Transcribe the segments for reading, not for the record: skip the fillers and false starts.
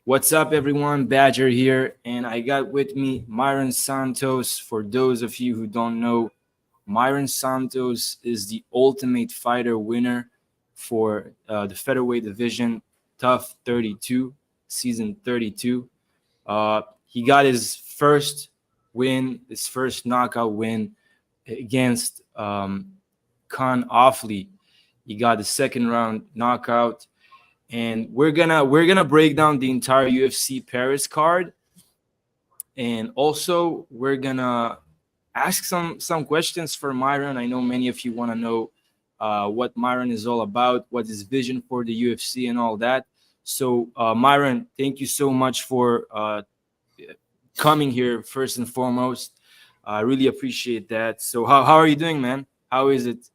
What's up, everyone? Badger here, and I got with me Mairon Santos. For those of you who don't know, Mairon Santos is the Ultimate Fighter winner for the featherweight division, Tough 32, season 32. He got his first win, his first knockout win against Khan Offley. He got the second round knockout, and we're gonna break down the entire UFC Paris card, and also we're gonna ask some questions for Myron. I know many of you want to know what Myron is all about, what his vision for the UFC, and all that. So, Myron, thank you so much for coming here first and foremost. I really appreciate that. So, how are you doing, man? How is it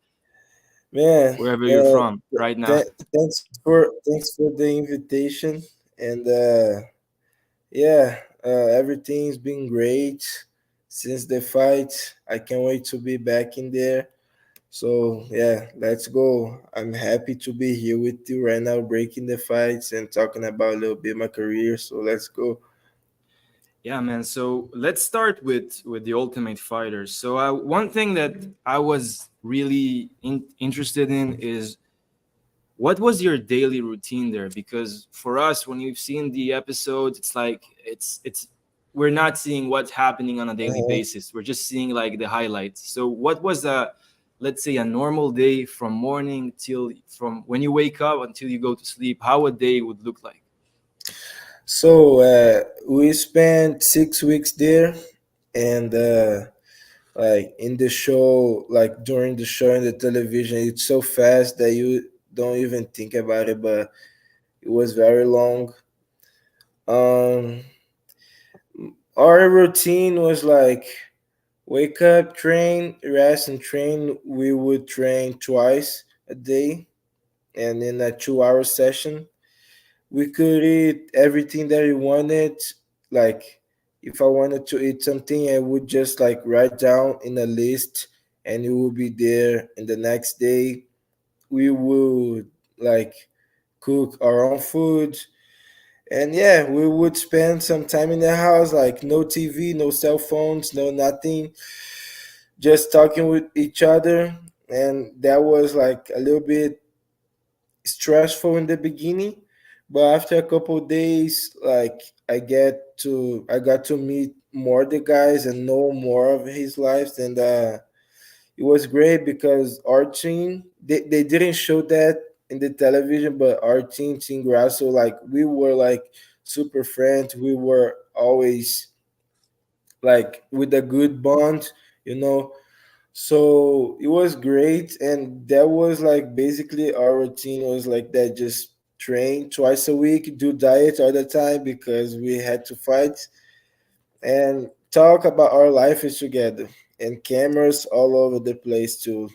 Man, wherever you're from right now? thanks for the invitation, and yeah, everything's been great since the fight. I can't wait to be back in there. So yeah, let's go. I'm happy to be here with you right now, breaking the fights and talking about a little bit my career. So let's go. Yeah, man. So let's start with the Ultimate Fighter. So one thing that I was really interested in is what was your daily routine there? Because for us, when you've seen the episodes, it's like it's we're not seeing what's happening on a daily Uh-huh. basis. We're just seeing like the highlights. So what was a, let's say, a normal day from morning till from when you wake up until you go to sleep? How a day would look like? So we spent 6 weeks there, and like in the show, like during the show in the television, it's so fast that you don't even think about it, but it was very long. um our routine was like wake up, train, rest, and train. We would train twice a day, and in a 2 hour session we could eat everything that we wanted. Like if I wanted to eat something, I would just like write down in a list, and it would be there. And the next day we would like cook our own food. And yeah, we would spend some time in the house, like no TV, no cell phones, no nothing, just talking with each other. And that was like a little bit stressful in the beginning, but after a couple of days, like I got to meet more the guys and know more of his lives. And it was great because our team, they didn't show that in the television, but our team Grasso, like we were like super friends. We were always like with a good bond, you know. So it was great, and that was like basically our routine was like that. Just train twice a week, do diet all the time because we had to fight, and talk about our lives together. And cameras all over the place too.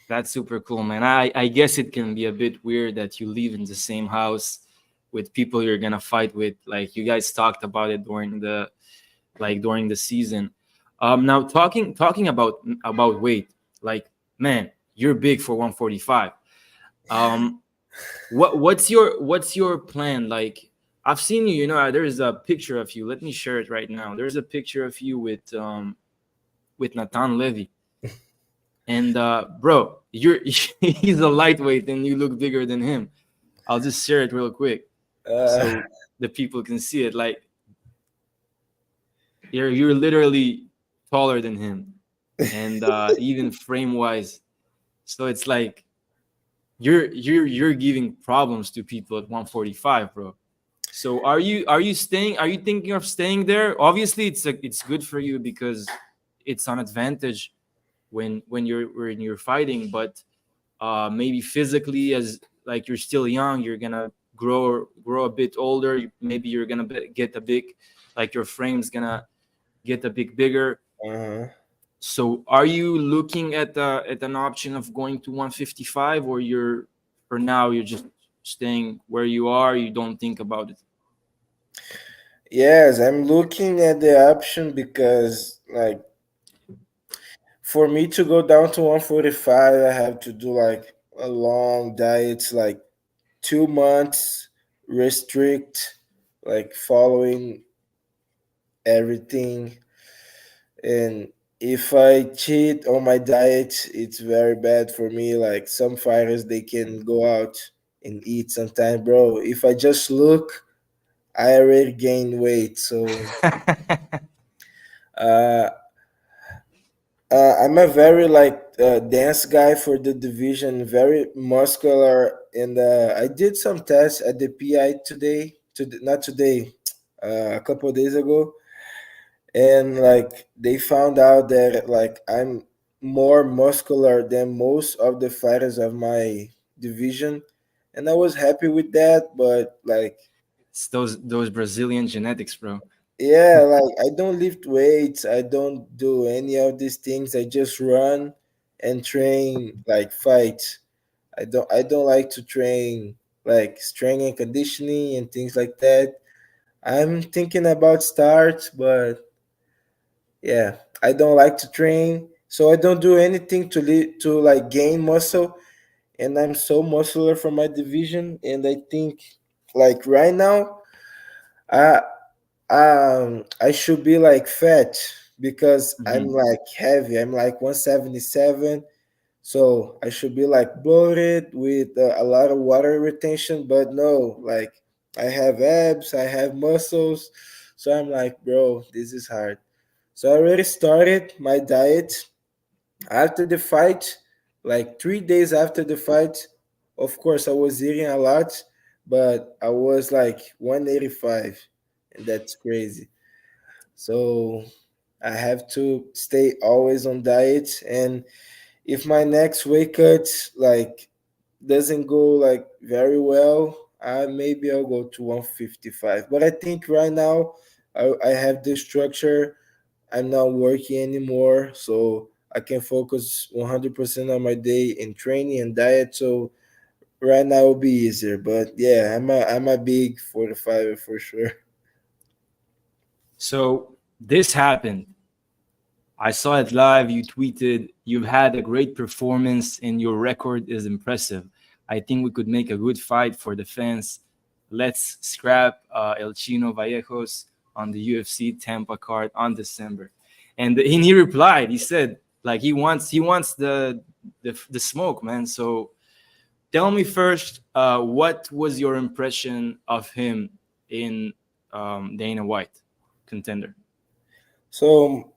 That's super cool, man. I guess it can be a bit weird that you live in the same house with people you're gonna fight with. Like you guys talked about it during the season. Now talking about weight, like man, you're big for 145. Um, what's your plan? Like I've seen you. You know, there's a picture of you. Let me share it right now. There's a picture of you with Nathan Levy. And bro, you're he's a lightweight and you look bigger than him. I'll just share it real quick Uh, so the people can see it. Like you're literally taller than him, and even frame wise. So it's like you're giving problems to people at 145, bro. So are you staying? Are you thinking of staying there? Obviously, it's good for you because it's an advantage when you're fighting, but maybe physically as like you're still young, you're gonna grow a bit older. Maybe you're gonna get a big, like your frame's gonna get a bit bigger. uh, So are you looking at an option of going to 155, or you're for now you're just staying where you are, you don't think about it? yes, I'm looking at the option because like for me to go down to 145, I have to do like a long diet, like 2 months restrict, like following everything. And if I cheat on my diet, it's very bad for me. Like some fighters, they can go out and eat sometimes, bro. If I just look, I already gained weight. So uh, I'm a very like dance guy for the division, very muscular, and I did some tests at the PI today. Not today, a couple of days ago, and like they found out that like I'm more muscular than most of the fighters of my division, and I was happy with that. But like, It's those Brazilian genetics, bro. yeah, like I don't lift weights, I don't do any of these things. I just run and train like fight. I don't like to train like strength and conditioning and things like that. I'm thinking about start, but yeah, I don't like to train, so I don't do anything to like gain muscle. And I'm so muscular for my division, and I think like right now, I I should be like fat because I'm Hmm. like heavy. I'm like 177, so I should be like bloated with a lot of water retention. But no, like I have abs, I have muscles, so I'm like, bro, this is hard. So I already started my diet after the fight, like 3 days after the fight. Of course, I was eating a lot, but I was like 185, and that's crazy. So I have to stay always on diet. And if my next weight cut like doesn't go like very well, maybe I'll go to 155. But I think right now I have the structure. I'm not working anymore, so I can focus 100% on my day in training and diet. So right now will be easier. But yeah, I'm a big 45 for sure. So this happened. I saw it live. You tweeted, you've had a great performance and your record is impressive. I think we could make a good fight for the fans. Let's scrap El Chino Vallejos on the UFC Tampa card on December. And he replied, he said, like he wants the smoke, man. So tell me first, what was your impression of him in Dana White contender? So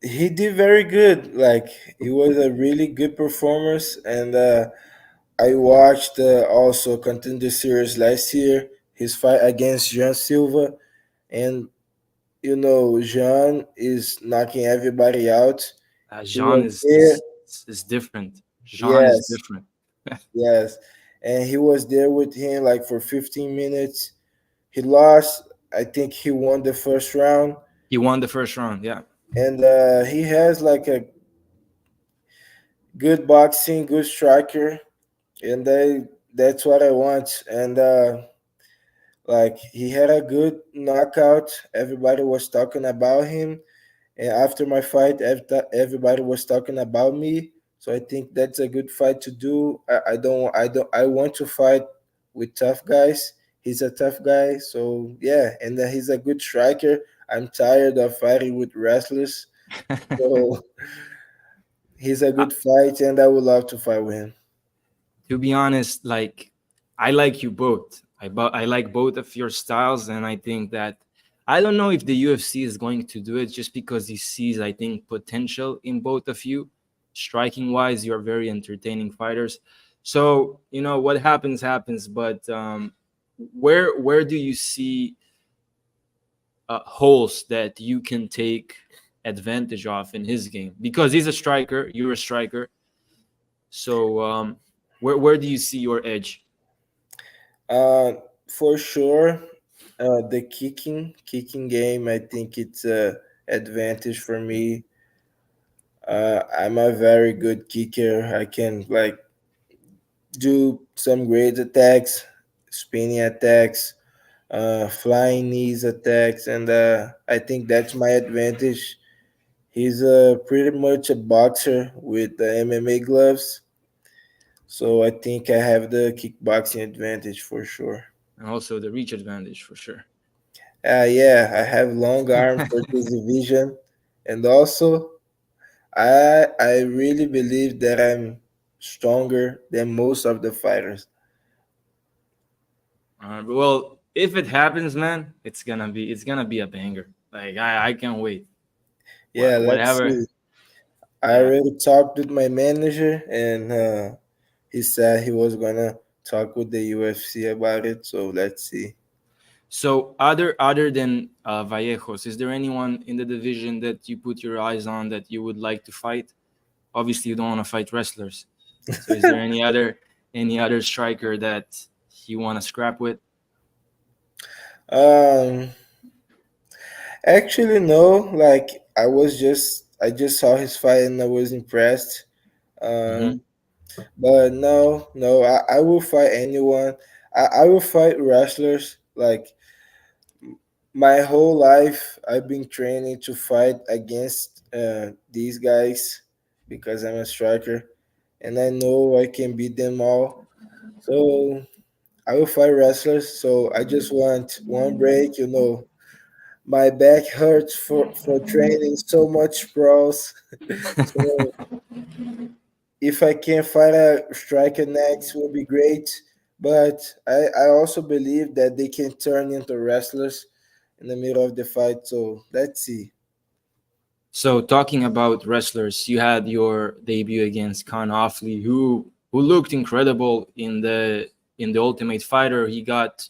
he did very good. Like he was a really good performance, and I watched also Contender Series last year. His fight against Jean Silva, and Jean is knocking everybody out. He Jean was is, there. is is different. Jean is Yes, different. yes, and he was there with him like for 15 minutes. He lost. I think he won the first round, He won the first round. Yeah. and he has like a good boxing, good striker, and that's what I want. And like he had a good knockout. Everybody was talking about him, and after my fight, everybody was talking about me. So I think that's a good fight to do. I want to fight with tough guys. He's a tough guy, so yeah, and he's a good striker. I'm tired of fighting with wrestlers, so he's a Uh, good fight, and I would love to fight with him. to be honest, like I like you both. I like both of your styles, and I think that I don't know if the UFC is going to do it just because he sees, I think, potential in both of you. Striking wise, you're very entertaining fighters. So what happens happens. But where do you see holes that you can take advantage of in his game? Because he's a striker, you're a striker. So where do you see your edge? Uh, for sure, the kicking game. I think it's a advantage for me. I'm a very good kicker. I can like do some great attacks, spinning attacks, flying knees attacks, and I think that's my advantage. He's pretty much a boxer with the MMA gloves, so I think I have the kickboxing advantage for sure. and also the reach advantage for sure. Yeah, I have long arms for this division, and also I really believe that I'm stronger than most of the fighters. Well, if it happens, man, it's gonna be a banger. Like I can't wait. Yeah, let's Whatever. see. I Yeah. already talked with my manager, and he said he was gonna talk with the UFC about it. So let's see. So other than Vallejos, is there anyone in the division that you put your eyes on that you would like to fight? Obviously, you don't want to fight wrestlers. So is there any other striker that you want to scrap with? Um, Actually, no. Like I just saw his fight and I was impressed. Hmm. Um, but no, no. I will fight anyone. I will fight wrestlers. Like my whole life, I've been training to fight against these guys because I'm a striker, and I know I can beat them all. So I will fight wrestlers. So I just want one break. My back hurts for training so much pros. So if I can fight a striker next will be great. But I also believe that they can turn into wrestlers in the middle of the fight. So let's see. So talking about wrestlers, you had your debut against Khan Offley, who looked incredible in the Ultimate Fighter. He got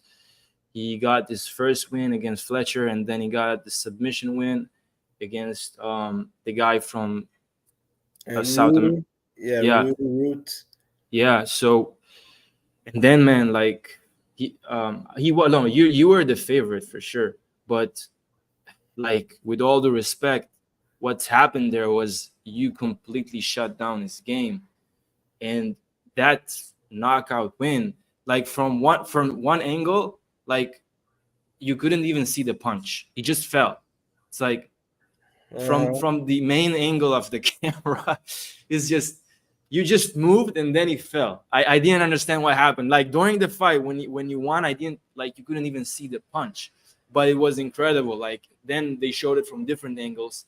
his first win against Fletcher, and then he got the submission win against the guy from And South America. Rudy, yeah, Yeah, Rudy Root. yeah. So and then, man, like he was no, you were the favorite for sure, but like with all the respect, what's happened there was you completely shut down his game, and that knockout win, like from one angle, like you couldn't even see the punch. He just fell. It's like from Uh-huh. from the main angle of the camera, it's just you just moved and then he fell. I didn't understand what happened. Like during the fight when you won, I didn't like you couldn't even see the punch, but it was incredible. Like then they showed it from different angles.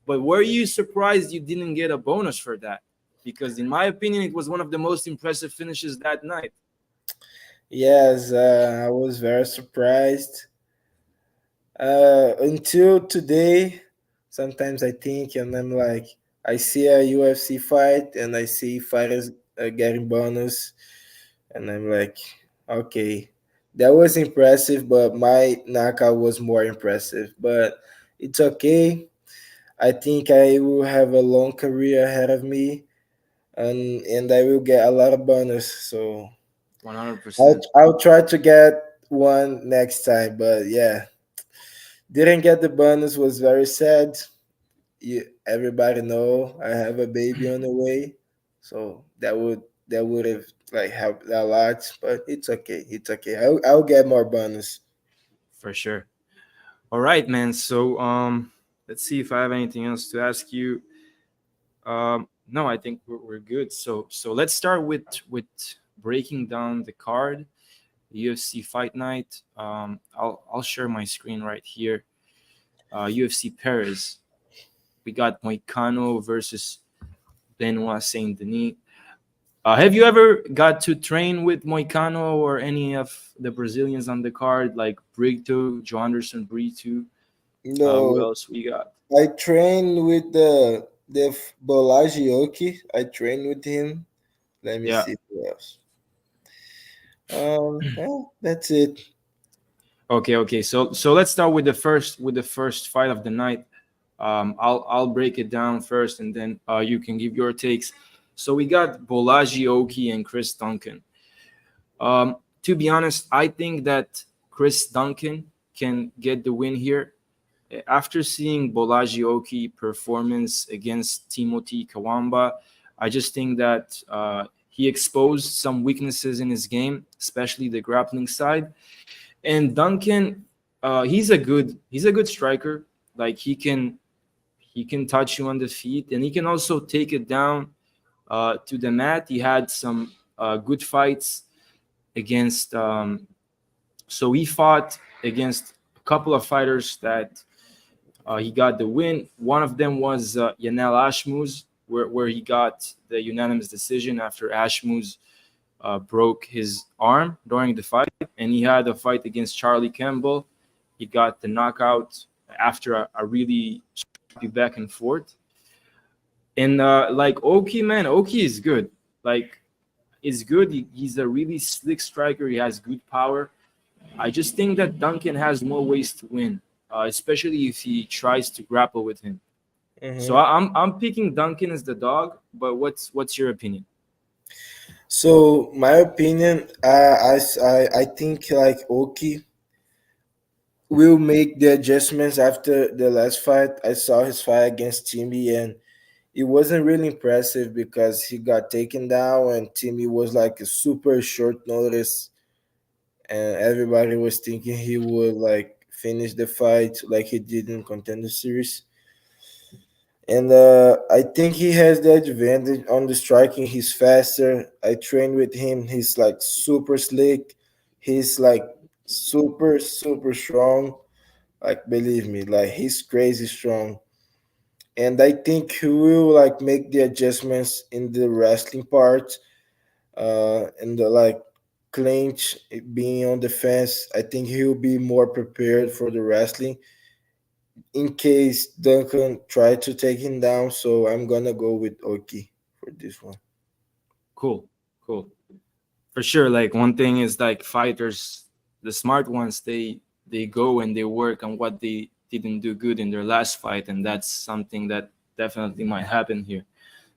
But were you surprised you didn't get a bonus for that? Because in my opinion, it was one of the most impressive finishes that night. Yes, I was very surprised. Until today, sometimes I think and I'm like, I see a UFC fight and I see fighters getting bonus, and I'm like, okay, that was impressive, but my knockout was more impressive. But it's okay. I think I will have a long career ahead of me, and I will get a lot of bonus. So 100%. I'll try to get one next time. But yeah, didn't get the bonus was very sad. Everybody know I have a baby on the way, so that would have like helped a lot. But it's okay. It's okay. I'll get more bonus. For sure. All right, man. So let's see if I have anything else to ask you. No, I think we're good. So let's start with breaking down the card, the UFC Fight Night. I'll share my screen right here. UFC Paris. We got Moicano versus Benoit Saint Denis. Have you ever got to train with Moicano or any of the Brazilians on the card, like Brito, Joe Anderson, Brito? Who No, else we got? I trained with the Bolagioki. I trained with him. Let me Yeah. see who else. Yeah, that's it. Okay. Okay. So let's start with the first fight of the night. I'll break it down first, and then you can give your takes. So we got Bolaji Oki and Chris Duncan. To be honest, I think that Chris Duncan can get the win here. After seeing Bolaji Oki performance against Timothy Kawamba, I just think that he exposed some weaknesses in his game, especially the grappling side. And Duncan, he's a good striker. Like he can touch you on the feet, and he can also take it down to the mat. He had some good fights against So he fought against a couple of fighters that he got the win. One of them was Yanel Ashmuz, where he got the unanimous decision after Ashmuz broke his arm during the fight. And he had a fight against Charlie Campbell. He got the knockout after a really scrappy back and forth. And like Oki, man, Oki is good. Like, is good. He's a really slick striker. He has good power. I just think that Duncan has more ways to win, especially if he tries to grapple with him. So Hmm. I'm picking Duncan as the dog. But what's your opinion? So my opinion, I think like Oki will make the adjustments after the last fight. I saw his fight against Timmy, and it wasn't really impressive because he got taken down and Timmy was like a super short notice, and everybody was thinking he would like finish the fight like he did in Contender Series. And I think he has the advantage on the striking. He's faster. I trained with him. He's like super slick. He's like super strong. Like believe me, like he's crazy strong. And I think he will like make the adjustments in the wrestling part, and the like clinch being on defense. I think he'll be more prepared for the wrestling in case Duncan tried to take him down. So I'm gonna go with Oki for this one. Cool, cool. For sure. Like, one thing is, like, fighters, the smart ones, they go and they work on what they didn't do good in their last fight, and that's something that definitely might happen here.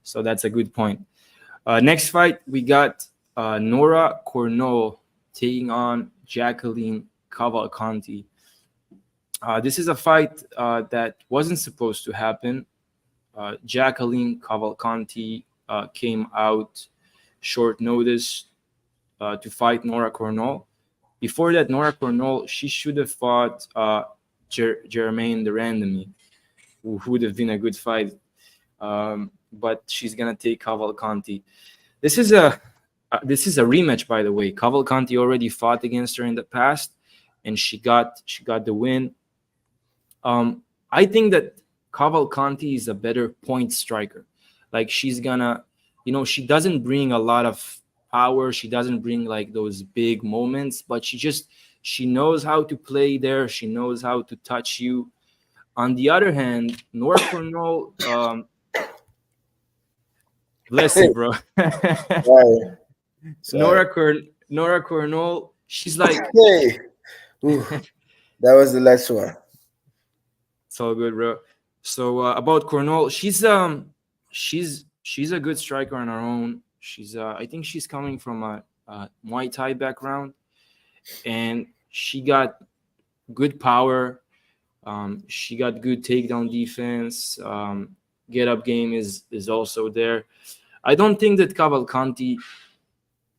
So that's a good point. Next fight, we got Nora Cornell taking on Jacqueline Cavalcanti. This is a fight that wasn't supposed to happen. Jacqueline Cavalcanti came out short notice to fight Nora Cornell. Before that, Nora Cornell, she should have fought Jermaine Durandamy, who would have been a good fight. But she's gonna take Cavalcanti. This is a this is a rematch, by the way. Cavalcanti already fought against her in the past, and she got the win. I think that Cavalcanti is a better point striker. Like, she's gonna, she doesn't bring a lot of power. She doesn't bring like those big moments, but she knows how to play there. She knows how to touch you. On the other hand, Nora Cornell, bless you, bro. Sorry, sorry. Nora Cornell, she's like, Hey, ooh, that was the last one. it's all good, bro. So about Cornell, she's a good striker on her own. I think she's coming from a Muay Thai background, and she got good power. She got good takedown defense. Get up game is also there. I don't think that Cavalcanti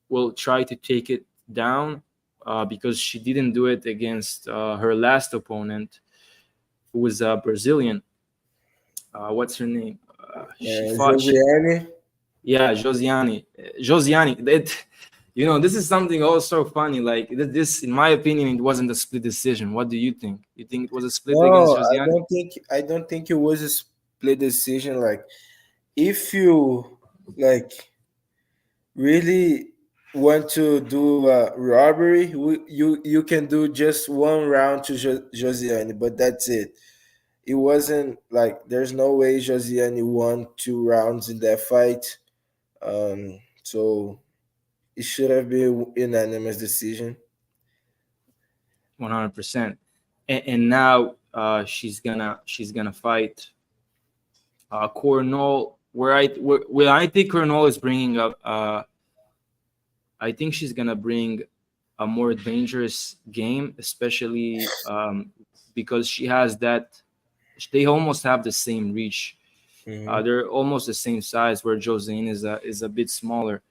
will try to take it down because she didn't do it against her last opponent, who was a Brazilian. What's her name? She fought. Josiane. Yeah, Josiani. Josiani. This is something also funny. Like, this, in my opinion, it wasn't a split decision. What do you think? You think it was a split against No, Josiani? I don't think it was a split decision. Like if you like really want to do a robbery, you can do just one round to Josiane, but that's it. It wasn't like there's no way Josiane won 2 rounds in that fight. So it should have been unanimous decision. 100%. And now she's gonna fight Cornell. Where I think Cornell is bringing up. I think she's gonna bring a more dangerous game, especially because she has that. They almost have the same reach. Hmm. They're almost the same size, where Josine is a bit smaller.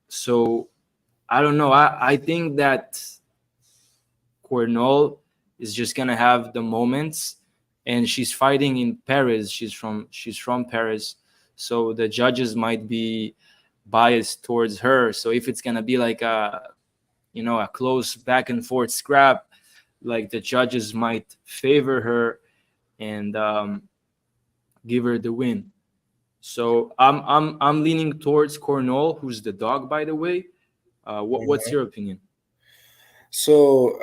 So I don't know. I think that Cornell is just gonna have the moments, and she's fighting in Paris. She's from Paris, so the judges might be biased towards her. So if it's gonna be like a close back and forth scrap, like the judges might favor her and give her the win. So I'm leaning towards Cornell, who's the dog, by the way. What's your opinion? So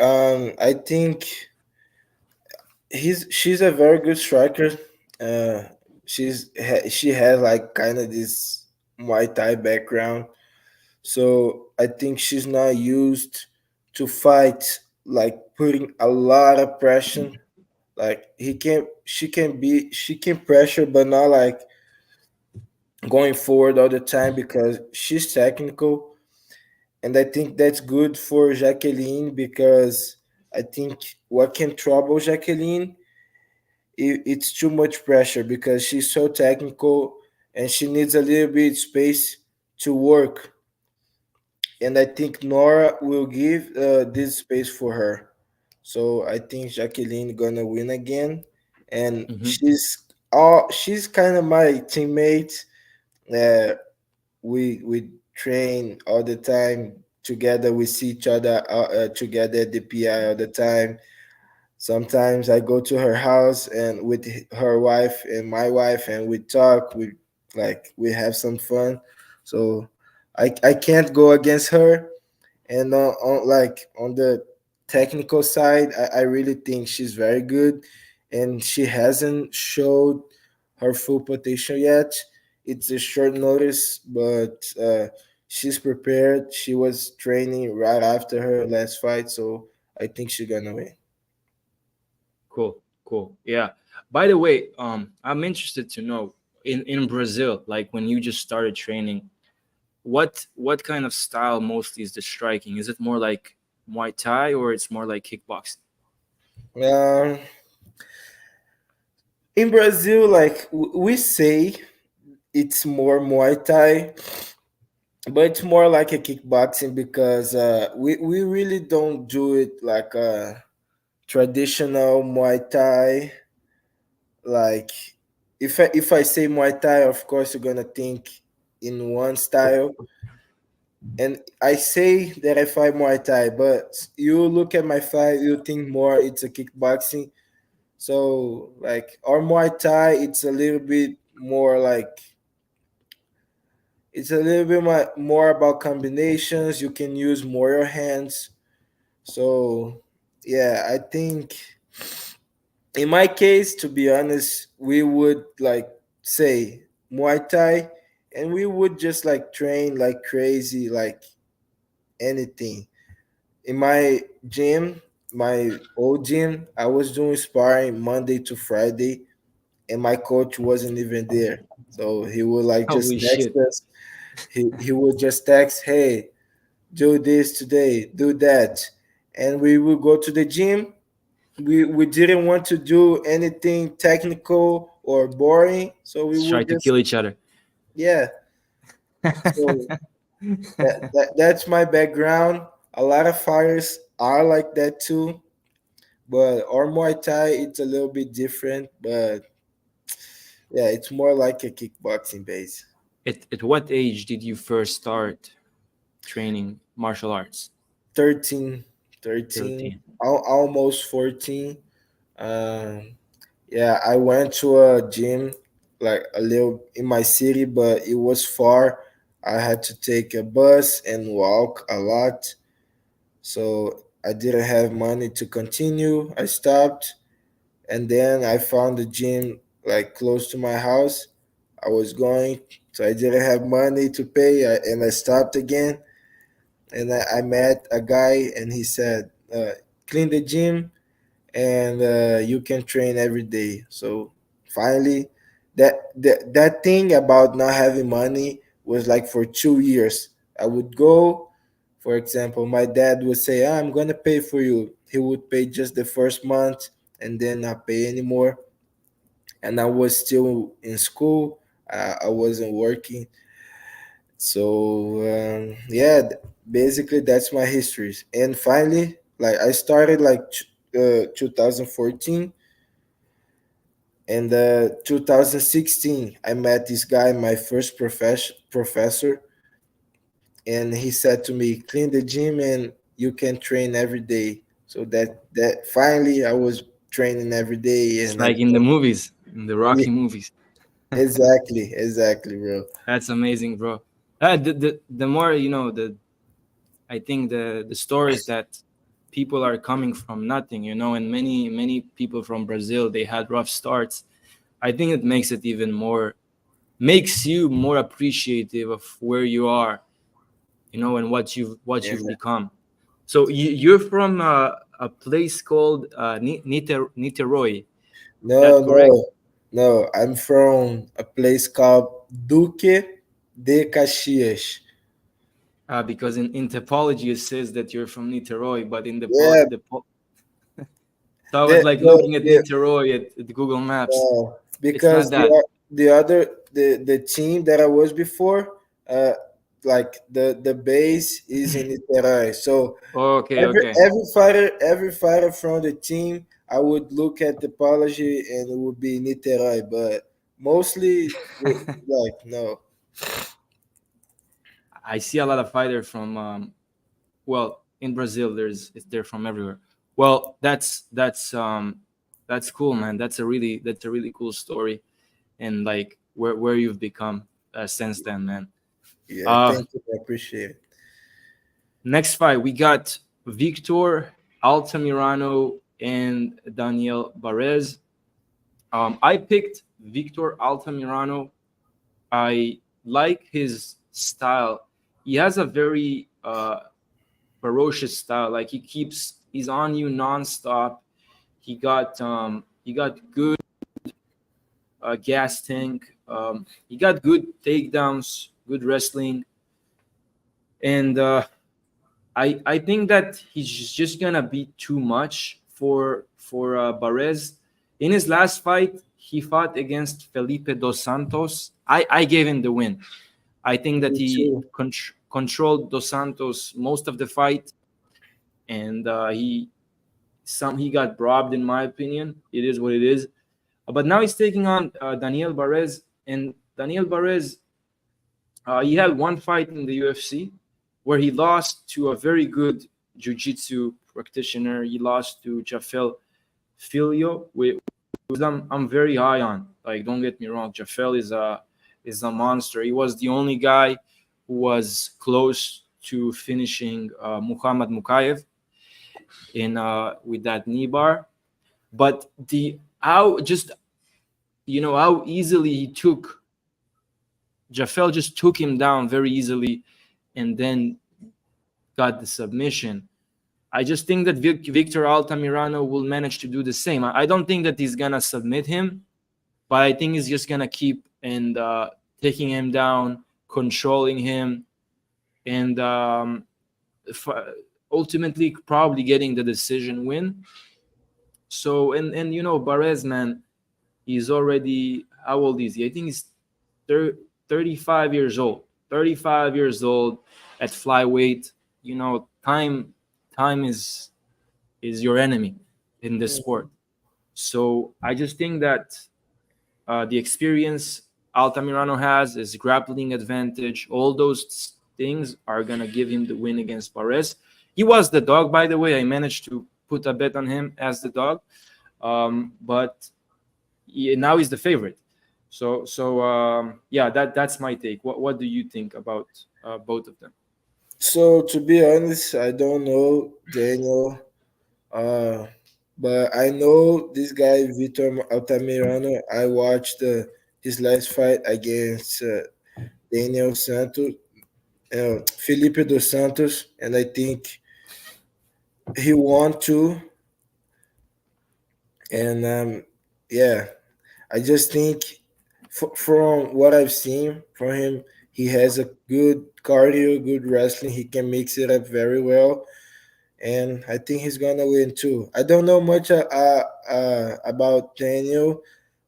I think she's a very good striker. Uh, she has like kind of this Muay Thai background, so I think she's not used to fight like putting a lot of pressure. Like she can pressure, but not like going forward all the time because she's technical, and I think that's good for Jacqueline because I think what can trouble Jacqueline it's too much pressure because she's so technical and she needs a little bit space to work. And I think Nora will give this space for her. So I think Jacqueline gonna win again, and Hmm. she's kind of my teammate. Uh, we train all the time together. We see each other together at the PI all the time. Sometimes I go to her house and with her wife and my wife, and we talk. We have some fun. So I can't go against her. And on the technical side, I really think she's very good, and she hasn't showed her full potential yet. It's a short notice, but she's prepared. She was training right after her last fight, so I think she's gonna win. Cool, cool. Yeah. By the way, I'm interested to know in Brazil, like when you just started training, what kind of style mostly is the striking? Is it more like Muay Thai or it's more like kickboxing? Um, in Brazil, like we say, it's more Muay Thai, but it's more like a kickboxing because we really don't do it like a traditional Muay Thai. Like if I say Muay Thai, of course you're gonna think in one style, and I say that I fight Muay Thai, but you look at my fight, you think more it's a kickboxing. So like our Muay Thai, it's a little bit more like it's a little bit more about combinations. You can use more your hands. So yeah, I think in my case, to be honest, we would like say Muay Thai, and we would just like train like crazy, like anything. In my gym, my old gym, I was doing sparring Monday to Friday, and my coach wasn't even there. So he would like just Holy text shit. us. He would just text, "Hey, do this today, do that," and we would go to the gym. We didn't want to do anything technical or boring, so we Just try would to just kill each other. yeah. So that's my background. A lot of fighters are like that too, but our Muay Thai it's a little bit different. But yeah, it's more like a kickboxing base. At what age did you first start training martial arts? 13, 13, 13. almost 14. Um, yeah, I went to a gym like a little in my city, but it was far. I had to take a bus and walk a lot. So I didn't have money to continue. I stopped, and then I found a gym like close to my house. I was going, so I didn't have money to pay, and I stopped again. And I met a guy, and he said, "Clean the gym, and you can train every day." So finally, that thing about not having money was like for 2 years. I would go, for example, my dad would say, I'm gonna pay for you. He would pay just the first month and then not pay anymore. And I was still in school. I wasn't working. So yeah, basically that's my histories. And finally, like I started like 2014, and 2016 I met this guy, my first professor, and he said to me, "Clean the gym, and you can train every day. So that finally I was training every day, It's and I like in the movies, in the Rocky movies. exactly, bro. That's amazing, bro. The more you know, the I think the stories that people are coming from nothing, and many people from Brazil, they had rough starts. I think it makes you more appreciative of where you are, and what Yeah. you've become. So you're from a place called Niterói. That No, correct? no, no. I'm from a place called Duque de Caxias. Because in topology it says that you're from Niterói, but in Yeah, so I was the like the, looking at the Niterói at Google Maps. It's not because that. the other the team that I was before, uh, like the base is in Niterói. So Okay, every okay. every fighter from the team, I would look at the apology and it would be Niterói, but mostly like no. I see a lot of fighters from well, in Brazil they're from everywhere. Well, that's cool, man. That's a really cool story, and like where you've become since then, man. Yeah, Uh thank you. I appreciate it. Next fight we got Victor Altamirano and Daniel Barez. I picked Victor Altamirano. I like his style. He has a very ferocious style. Like he's on you nonstop. He got good gas tank. He got good takedowns, good wrestling, and I think that he's just gonna be too much for Barez. In his last fight, he fought against Felipe dos Santos. I gave him the win. I think that Me he too. controlled dos Santos most of the fight, and he got robbed in my opinion. It is what it is. But now he's taking on Daniel Barez, and Daniel Barez, he had one fight in the UFC where he lost to a very good jiu-jitsu practitioner. He lost to Jafel Filio, which I'm very high on. Like, don't get me wrong, Jafel is a monster. He was the only guy who was close to finishing Muhammad Mukayev in with that knee bar. But the how just how easily he took Jafel just took him down very easily, and then got the submission. I just think that Victor Altamirano will manage to do the same. I don't think that he's gonna submit him, but I think he's just gonna keep and taking him down, controlling him, and ultimately probably getting the decision win. So and Barez, man, he's already, how old is he? I think he's 35 years old. 35 years old at flyweight. Time is your enemy in this sport. So I just think that the experience Altamirano has, his grappling advantage, all those things are gonna give him the win against Barres. He was the dog, by the way. I managed to put a bet on him as the dog, but now he's the favorite. So yeah, that's my take. What do you think about both of them? So to be honest, I don't know Daniel, uh, but I know this guy Vitor Altamirano. I watched his last fight against Daniel Santos, Felipe dos Santos, and I think he won too. And yeah, I just think from what I've seen from him, he has a good cardio, good wrestling. He can mix it up very well, and I think he's gonna win too. I don't know much about Daniel,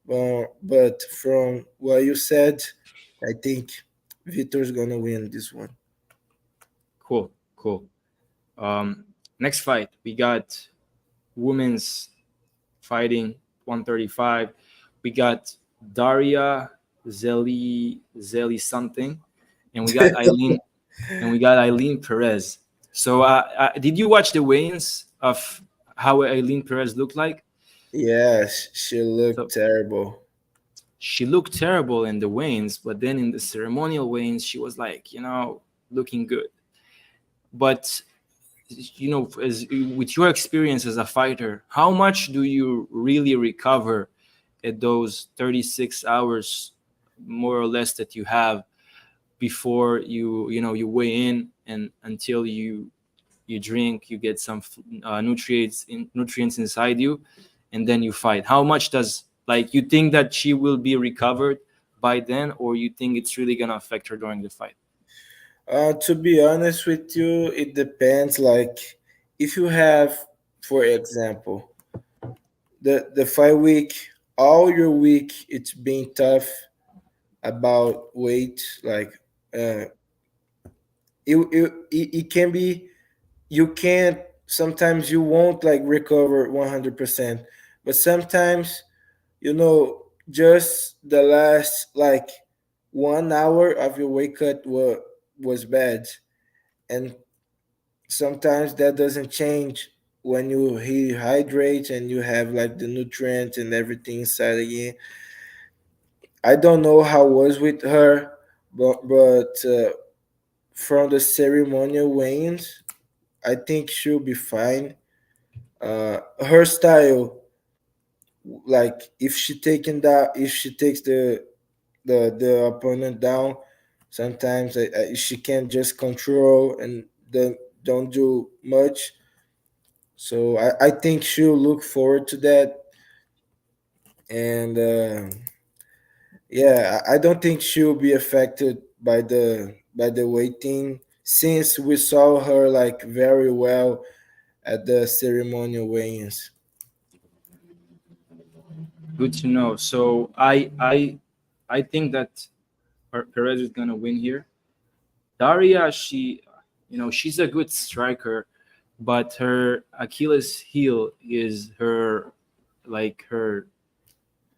but from what you said, I think Vitor's gonna win this one. Cool, cool. Next fight, we got women's fighting 135. We got Daria Zeli something, and we got Eileen Perez. So, did you watch the weigh-ins of how Eileen Perez looked like? Yeah, she looked So terrible. she looked terrible in the weigh-ins, but then in the ceremonial weigh-ins, she was like, looking good. But as with your experience as a fighter, how much do you really recover at those 36 hours, more or less, that you have before you weigh in and until you drink, you get some nutrients inside you, and then you fight? How much does, like, you think that she will be recovered by then, or you think it's really gonna affect her during the fight? To be honest with you, it depends. Like, if you have, for example, the fight week, all your week, it's been tough about weight. Like, it can be, you can't, sometimes you won't like recover 100%, but sometimes, just the last like 1 hour of your wake up was bad, and sometimes that doesn't change when you hydrate and you have like the nutrients and everything inside again. I don't know how it was with her, but from the ceremonial weigh-ins, I think she'll be fine. Her style, like if she takes the opponent down, sometimes she can't just control and don't do much. So I think she'll look forward to that, and yeah, I don't think she'll be affected by the waiting, since we saw her like very well at the ceremonial weigh-ins. Good to know. So I think that Perez is gonna win here. Daria, she's a good striker, but her Achilles heel is her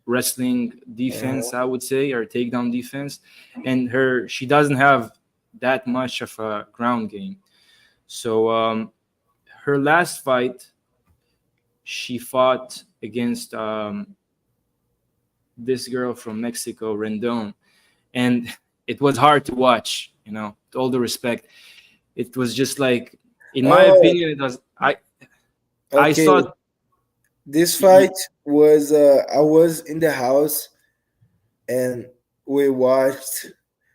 wrestling defense, Uh-huh. I would say, or takedown defense, and she doesn't have that much of a ground game. So her last fight, she fought against this girl from Mexico, Rendon, and it was hard to watch. With all the respect, it was just like, in my Oh, opinion, it was. I okay. saw. This y- y- fight was I was in the house and we watched,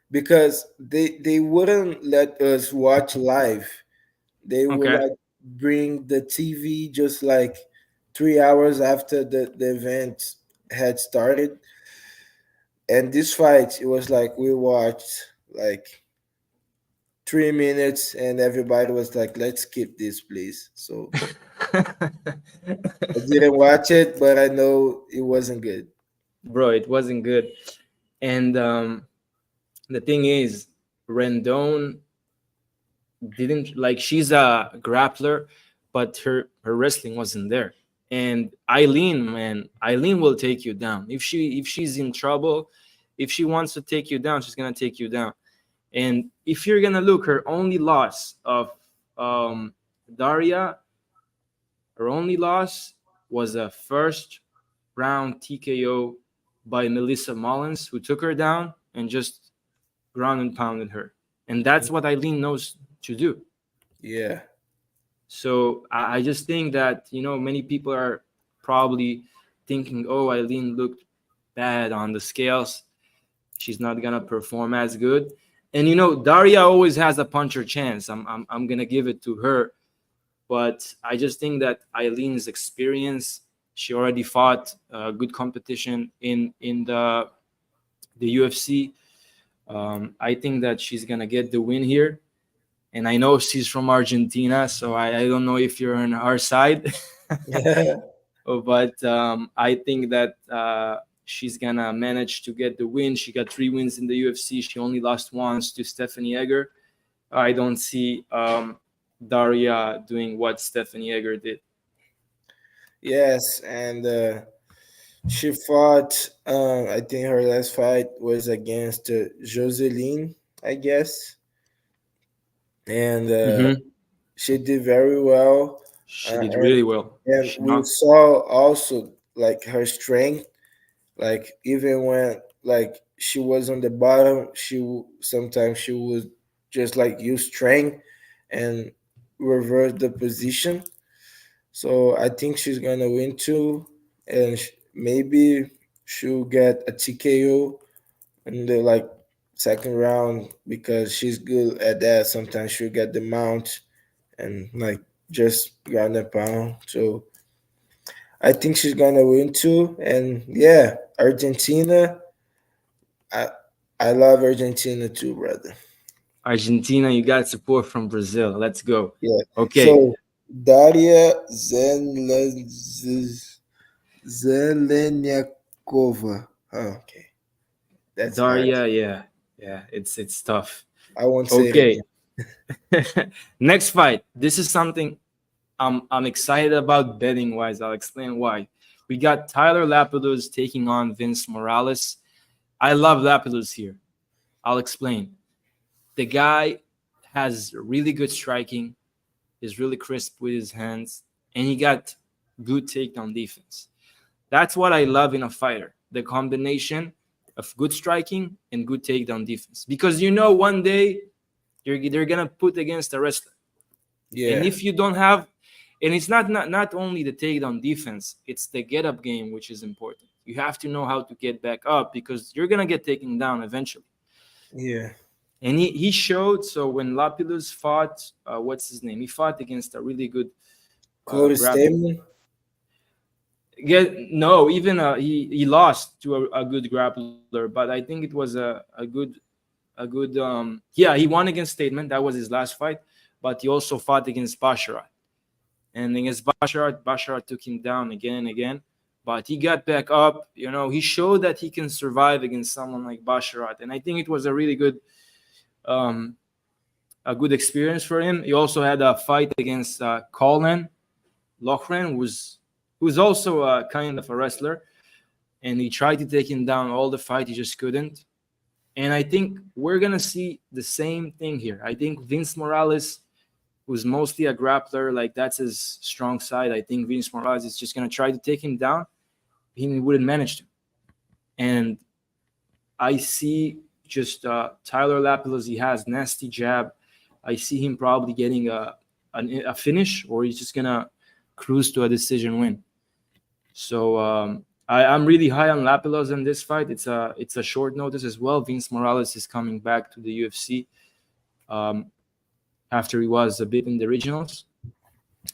because they wouldn't let us watch live. They would Okay. like bring the TV just like 3 hours after the event had started. And this fight, it was like we watched like 3 minutes and everybody was like, let's skip this, please. So I didn't watch it, but I know it wasn't good. Bro, it wasn't good. And the thing is, Rendon didn't, like, she's a grappler, but her wrestling wasn't there. And Eileen, man, Eileen will take you down if she's in trouble. If she wants to take you down, she's gonna take you down. And if you're gonna look, her only loss of Daria, her only loss was a first round TKO by Melissa Mullins, who took her down and just ground and pounded her. And that's what Eileen knows to do. Yeah. So I just think that, many people are probably thinking, oh, Eileen looked bad on the scales. She's not gonna perform as good. And Daria always has a puncher chance. I'm gonna give it to her. But I just think that Eileen's experience, she already fought good competition in the UFC. I think that she's gonna get the win here, and I know she's from Argentina, so I don't know if you're on our side. But I think that she's gonna manage to get the win. She got 3 wins in the UFC. She only lost once to Stephanie Egger. I don't see Daria doing what Stephanie Egger did. Yes, and she fought. I think her last fight was against Joseline, I guess, and Mm-hmm. she did very well, She did and really well. She we knocked. saw also like her strength. Like even when like she was on the bottom, sometimes she would just like use strength and reverse the position. So I think she's gonna win too, and maybe she'll get a TKO in the like second round because she's good at that. Sometimes she'll get the mount and like just ground and pound. So I think she's gonna win too. And yeah, Argentina. I I love Argentina too, brother. Argentina, you got support from Brazil. Let's go. Yeah. Okay, So Daria Zeleniakova. Oh, okay, that's hard. Daria, yeah, yeah, it's tough. I won't say it Okay, again. next fight. This is something I'm excited about betting wise. I'll explain why. We got Tyler Lapidus taking on Vince Morales. I love Lapidus here. I'll explain. The guy has really good striking, is really crisp with his hands, and he got good takedown defense. That's what I love in a fighter, the combination of good striking and good takedown defense. Because you know one day they're gonna put against a wrestler. And Yeah, if you don't have, and it's not only the takedown defense, it's the get up game which is important. You have to know how to get back up because you're gonna get taken down eventually. yeah. And he showed. So when Lapidus fought, what's his name? He fought against a really good Cody grappler. Stamen. No, even he lost to a good grappler, but I think it was a good yeah, he won against Statement. That was his last fight, but he also fought against Basharat. And against Basharat took him down again and again. But he got back up. He showed that he can survive against someone like Basharat. And I think it was um, a good experience for him. He also had a fight against Colin Lochran, who's also kind of a wrestler. And he tried to take him down all the fight. He just couldn't. And I think we're going to see the same thing here. I think Vince Morales, who's mostly a grappler, like that's his strong side. I think Vince Morales is just going to try to take him down. He wouldn't manage to. And I see just Tyler Lapidus. He has nasty jab. I see him probably getting a finish, or he's just going to cruise to a decision win. So I'm really high on Lapidus in this fight. It's a short notice as well. Vince Morales is coming back to the UFC um, after he was a bit in the regionals.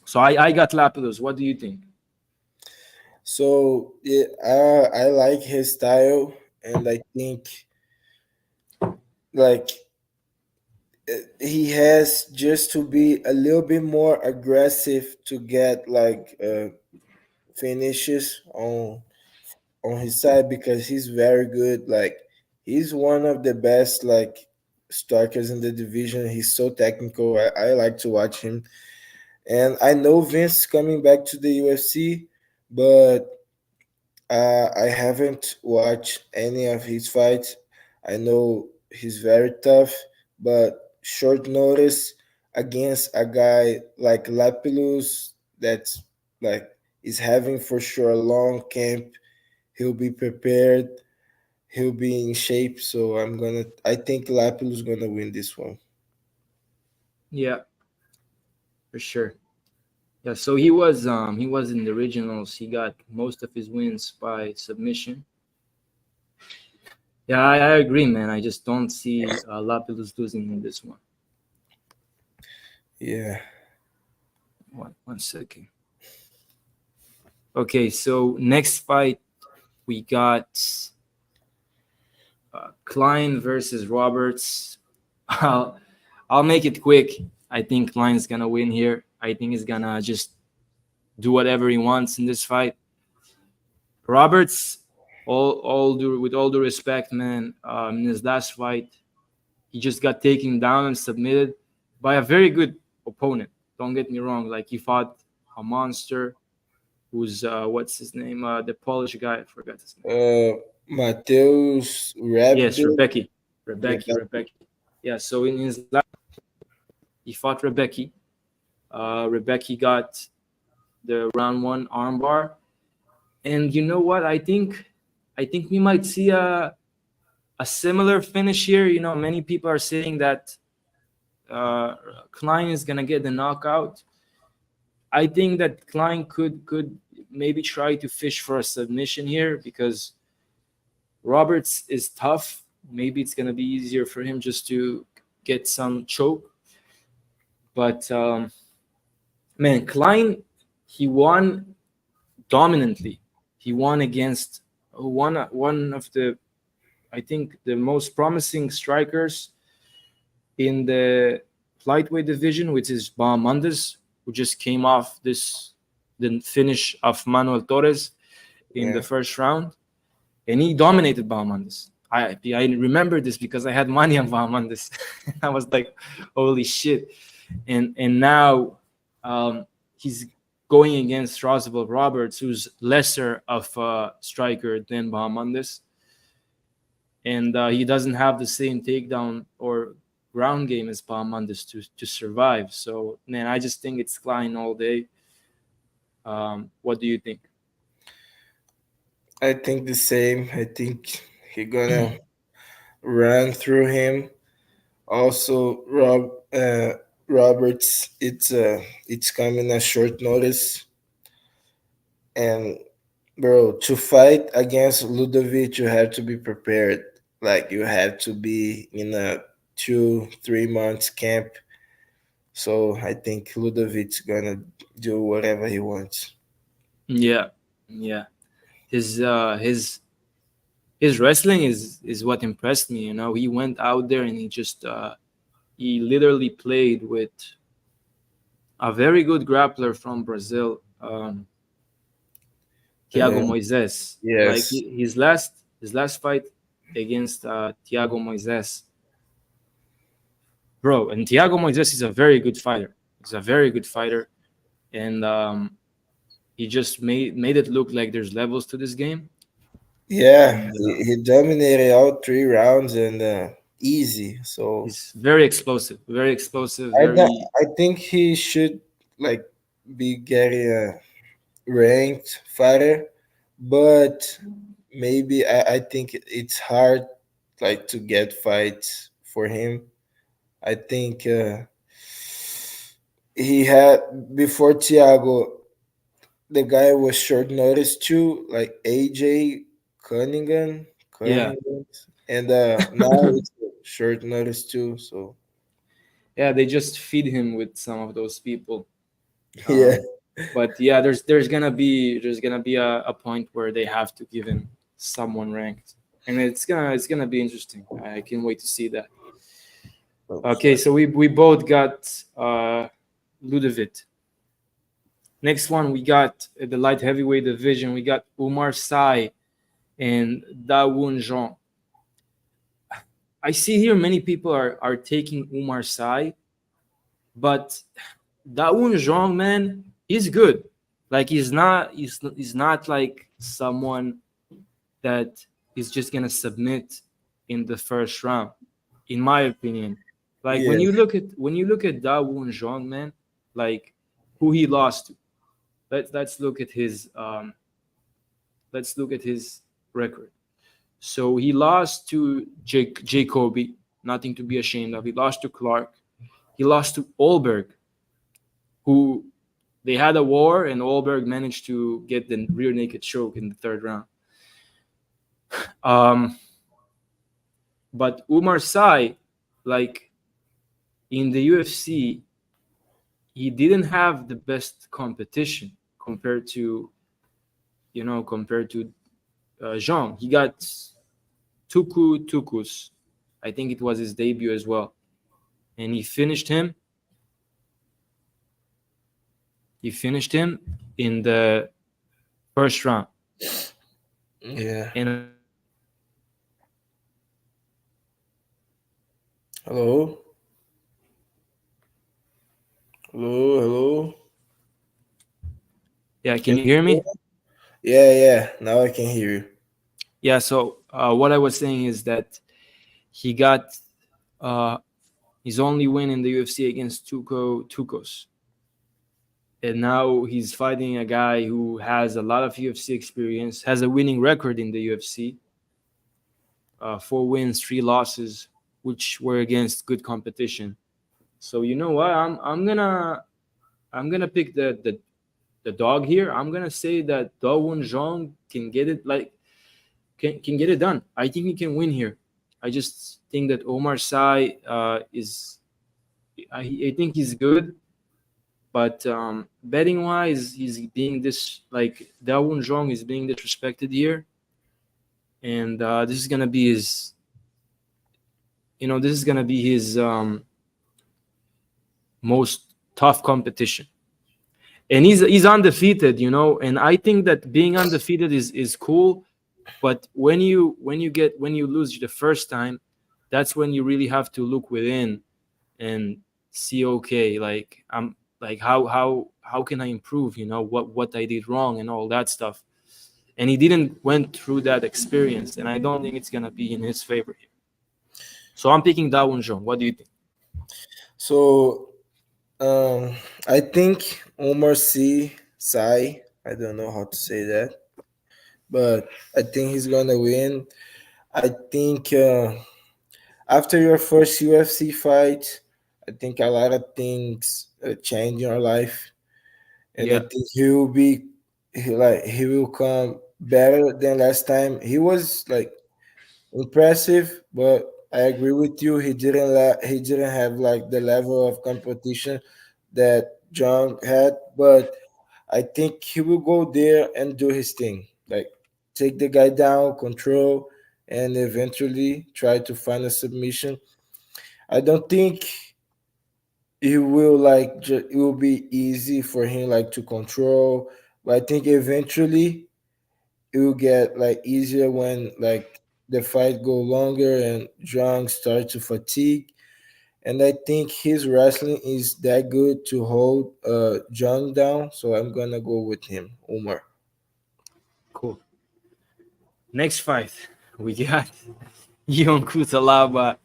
So I got Lapidus. What do you think? So yeah, I like his style, and I think like he has just to be a little bit more aggressive to get like finishes on his side because he's very good. Like he's one of the best like strikers in the division. He's so technical. I like to watch him. And I know Vince coming back to the UFC, but I haven't watched any of his fights. I know he's very tough, but short notice against a guy like Lapilus that's like is having for sure a long camp. He'll be prepared. He'll be in shape. So I think Lapilus gonna win this one. Yeah, for sure. Yeah, so he was in the regionals. He got most of his wins by submission. Yeah, I agree, man. I just don't see Lapidus losing in this one. Yeah. One second. Okay, so next fight we got Klein versus Roberts. I'll I'll make it quick. I think Klein's gonna win here. I think he's gonna just do whatever he wants in this fight. Roberts, with all due respect, man, in his last fight, he just got taken down and submitted by a very good opponent. Don't get me wrong. Like he fought a monster who's what's his name? The Polish guy. I forgot his name. Mateus Yes, Rabdo. Rebecki. Yeah. So in his last, he fought Rebecki, Rebecca got the round one armbar, and you know what? I think we might see a similar finish here. You know, many people are saying that Klein is gonna get the knockout. I think that Klein could maybe try to fish for a submission here because Roberts is tough. Maybe it's gonna be easier for him just to get some choke. But man, Klein, he won dominantly. He won against one of the, I think, the most promising strikers in the lightweight division, which is Bahamondes, who just came off the finish of Manuel Torres in the Yeah. first round, and he dominated Bahamondes. I remember this because I had money on Bahamondes. I was like, holy shit! And now he's going against Roosevelt Roberts, who's lesser of a striker than Bahamondes, and he doesn't have the same takedown or ground game as Bahamondes to survive. So man, I just think it's Klein all day. What do you think? I think the same. I think he gonna run through him. Also, Roberts, it's coming at short notice, and bro, to fight against Ludovic, you have to be prepared. Like you have to be in a 2 3 months camp. So I think Ludovic's gonna do whatever he wants. Yeah, yeah. His wrestling is what impressed me. You know, he went out there and he literally played with a very good grappler from Brazil, Thiago Uh, Moises. Like yes, his last fight against Thiago Moises, bro. And Thiago Moises is a very good fighter. He's a very good fighter, and he just made it look like there's levels to this game. yeah, And he dominated all 3 rounds and easy. So he's very explosive, very explosive, I don't, very I think he should like be getting a ranked fighter, but maybe I think it's hard like to get fights for him. I think he had before Thiago, the guy was short notice too, like AJ Cunningham, yeah. Cunningham, and now it's short notice too. So Yeah, they just feed him with some of those people. yeah, But yeah, there's gonna be a point where they have to give him someone ranked, and it's gonna be interesting. I can't wait to see that. oh, Okay, sorry. so we both got Ludovic. Next one we got the light heavyweight division. We got Umar Sai and Dawun Jean. I see here many people are taking Umar Sai, but Dawun Jean, man, he's good. Like he's not like someone that is just gonna submit in the first round, in my opinion. Like Yeah, when you look at Dawun Zhang, man, like who he lost to. Let's look at his record. So he lost to Jacoby, nothing to be ashamed of. He lost to Clark. He lost to Olberg, who they had a war, and Olberg managed to get the rear naked choke in the third round. Um, but Umar Sai, like in the UFC, he didn't have the best competition compared to Zhang. He got Tukus. I think it was his debut as well, and he finished him. He finished him in the first round. yeah. And Hello, hello. yeah, Can can you hear you? me? Yeah, yeah. Now I can hear you. Yeah. So what I was saying is that he got uh, his only win in the UFC against Tukos. and now he's fighting a guy who has a lot of UFC experience, has a winning record in the UFC, 4 wins, 3 losses, which were against good competition. So you know what? I'm gonna pick the dog here. I'm gonna say that Dawon Zhong can get it like can get it done. I think he can win here. I just think that Omar Sy is I think he's good, but betting wise, he's being this like Dawon Zhong is being disrespected here, and this is gonna be his. This is gonna be his most tough competition, and he's undefeated. And I think that being undefeated is cool, but when you lose the first time, that's when you really have to look within and see, okay, like I'm like how can I improve, what I did wrong and all that stuff. And he didn't went through that experience, and I don't think it's gonna be in his favor here. So I'm picking Dawon Zhong. What do you think? So I think Omar C. Sai. I don't know how to say that, but I think he's gonna win. I think after your first UFC fight, I think a lot of things change in your life, and I Yeah, think he will come better than last time. He was like impressive, but I agree with you. He didn't have like the level of competition that John had, but I think he will go there and do his thing, like take the guy down, control, and eventually try to find a submission. I don't think it will be easy for him like to control, but I think eventually it will get like easier when like the fight go longer and Zhang start to fatigue. And I think his wrestling is that good to hold Zhang down, so I'm gonna go with him, Umar. cool. Next fight, we got Ion Kutalaba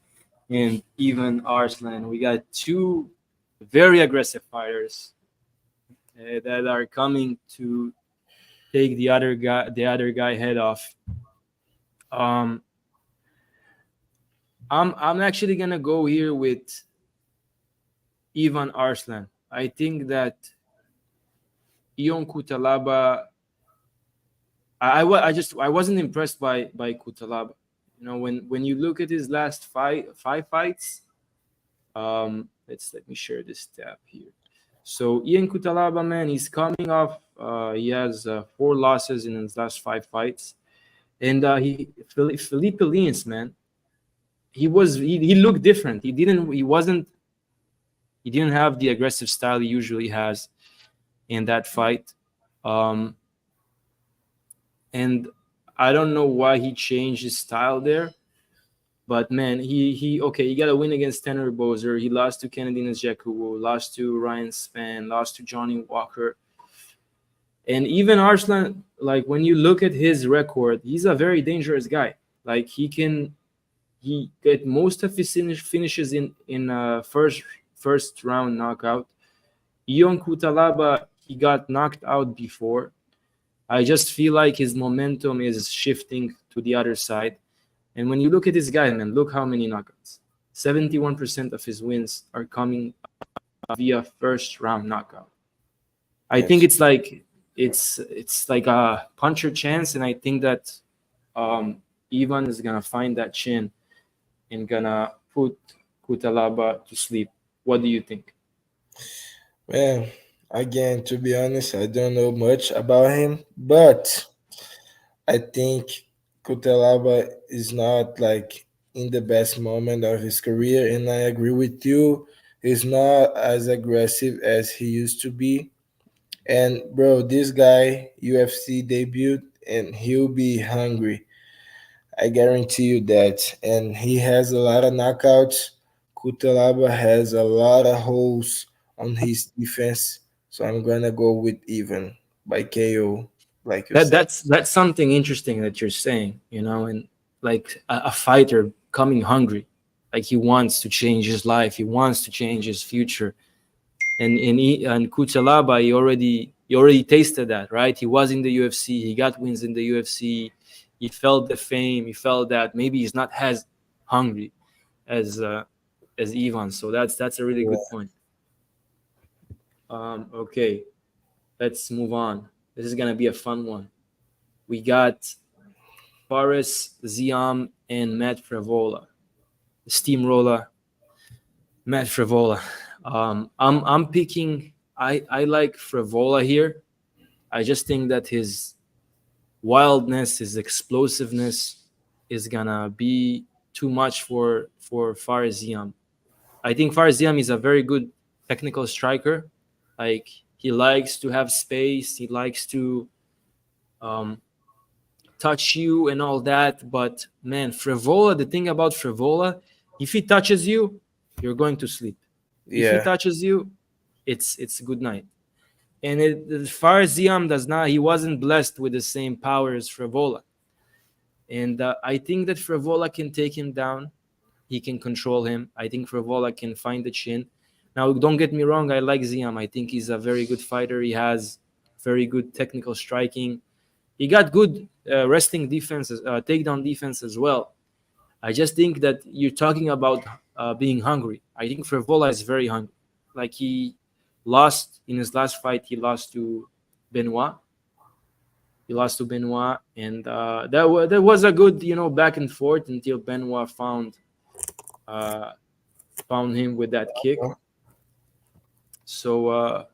and Ivan Arslan. We got two very aggressive fighters that are coming to take the other guy head off. Um, I'm actually gonna go here with Ivan Arslan. I think that Ion Kutalaba. I wasn't impressed by Kutalaba. When you look at his last five fights, let me share this tab here. So Ian Kutalaba, man, he's coming off. He has 4 losses in his last 5 fights, and Felipe Lins, man, he looked different. He didn't have the aggressive style he usually has in that fight, um, and I don't know why he changed his style there. But man, he got a win against Tanner Bozer. He lost to Kennedy Nzechukwu, lost to Ryan Spann, lost to Johnny Walker. And even Arslan, like when you look at his record, he's a very dangerous guy. Like he get most of his finishes in first round knockout. Ion Kutalaba, he got knocked out before. I just feel like his momentum is shifting to the other side. And when you look at this guy, man, look how many knockouts. 71% of his wins are coming via first round knockout. I think Yes. it's like a puncher chance, and I think that Ivan is gonna find that chin and gonna put Kutalaba to sleep. What do you think? Man, again, to be honest, I don't know much about him, but I think Kutelaba is not like in the best moment of his career, and I agree with you. He's not as aggressive as he used to be. And bro, this guy UFC debuted, and he'll be hungry. I guarantee you that. And he has a lot of knockouts. Kutelaba has a lot of holes on his defense. So I'm gonna go with even by KO, like you That said. that's something interesting that you're saying, and like a fighter coming hungry, like he wants to change his life, he wants to change his future, and Kuchalaba, he already tasted that, right? He was in the UFC, he got wins in the UFC, he felt the fame, he felt that maybe he's not as hungry as Ivan. So that's a really good Yeah. point. Okay, let's move on. This is gonna be a fun one. We got Fares Ziam and Matt Frevola, the steamroller Matt Frevola. I'm picking. I like Frevola here. I just think that his wildness, his explosiveness, is gonna be too much for Farziam. I think Farziam is a very good technical striker. Like, he likes to have space. He likes to um, touch you and all that. But man, Frevola. The thing about Frevola, if he touches you, you're going to sleep. If he Yeah. touches you, it's good night. And as far as Ziam does not, he wasn't blessed with the same power as Frevola. And I think that Frevola can take him down. He can control him. I think Frevola can find the chin. Now, don't get me wrong. I like Ziam. I think he's a very good fighter. He has very good technical striking. He got good wrestling defenses, takedown defense as well. I just think that you're talking about being hungry. I think Frevola is very hungry. Like, he lost in his last fight. He lost to Benoit. He lost to Benoit, and that was a good, back and forth until Benoit uh, found him with that kick. So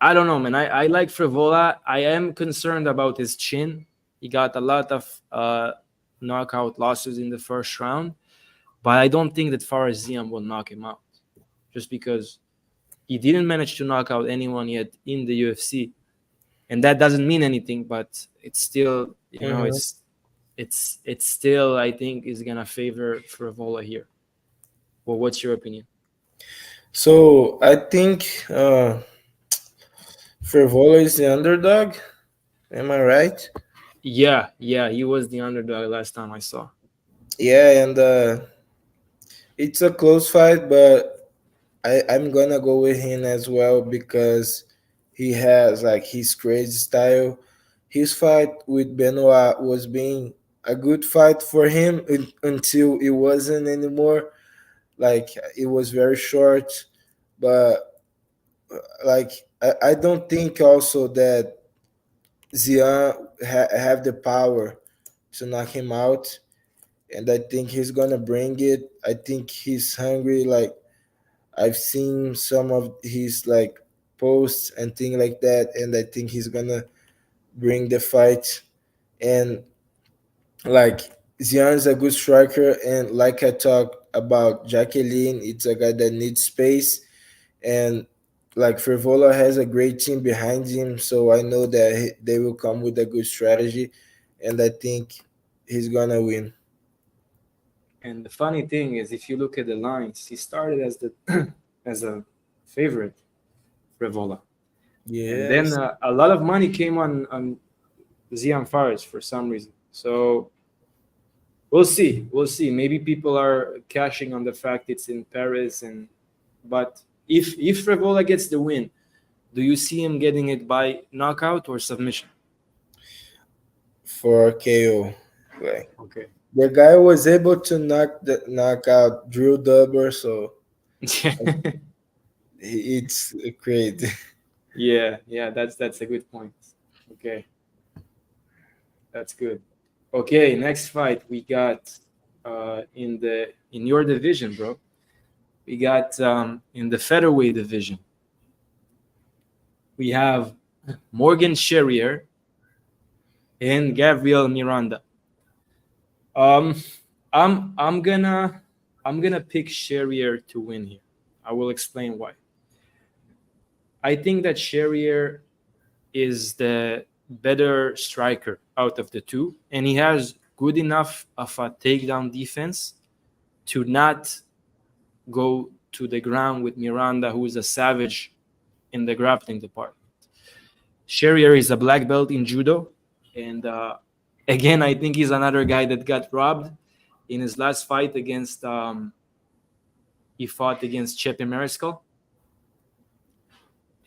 I don't know, man. I like Frevola. I am concerned about his chin. He got a lot of knockout losses in the first round, but I don't think that Fares Ziam will knock him out, just because he didn't manage to knock out anyone yet in the UFC, and that doesn't mean anything. But it's still, Mhm. it's still, I think, is gonna favor Frevola here. Well, what's your opinion? So I think Frivola is the underdog. Am I right? Yeah, yeah, he was the underdog last time I saw. Yeah, and it's a close fight, but I'm gonna go with him as well because he has like his crazy style. His fight with Benoit was being a good fight for him until it wasn't anymore. Like, it was very short, but like I don't think also that Zian have the power to knock him out, and I think he's gonna bring it. I think he's hungry. Like, I've seen some of his like posts and things like that, and I think he's gonna bring the fight. And like, Zian's a good striker, and like I talked about Jacqueline, it's a guy that needs space, and like Frivola has a great team behind him, so I know that they will come with a good strategy, and I think he's gonna win. And the funny thing is, if you look at the lines, he started as the as a favorite, Frevola, and then Yes. a lot of money came on Zian Fares for some reason. So we'll see. We'll see. Maybe people are cashing on the fact it's in Paris, and but if Frevola gets the win, do you see him getting it by knockout or submission? For KO. Like, Okay. the guy was able to knock out Drew Dubber, so it's crazy. Yeah, yeah, that's a good point. Okay, that's good. Okay, next fight we got in your division, bro. We got in the featherweight division. We have Morgan Sherrier and Gabriel Miranda. Um, I'm gonna pick Sherrier to win here. I will explain why. I think that Sherrier is the better striker out of the two, and he has good enough of a takedown defense to not go to the ground with Miranda, who is a savage in the grappling department. Sherrier is a black belt in judo, and again, I think he's another guy that got robbed in his last fight against. He fought against Chepe Mariscal.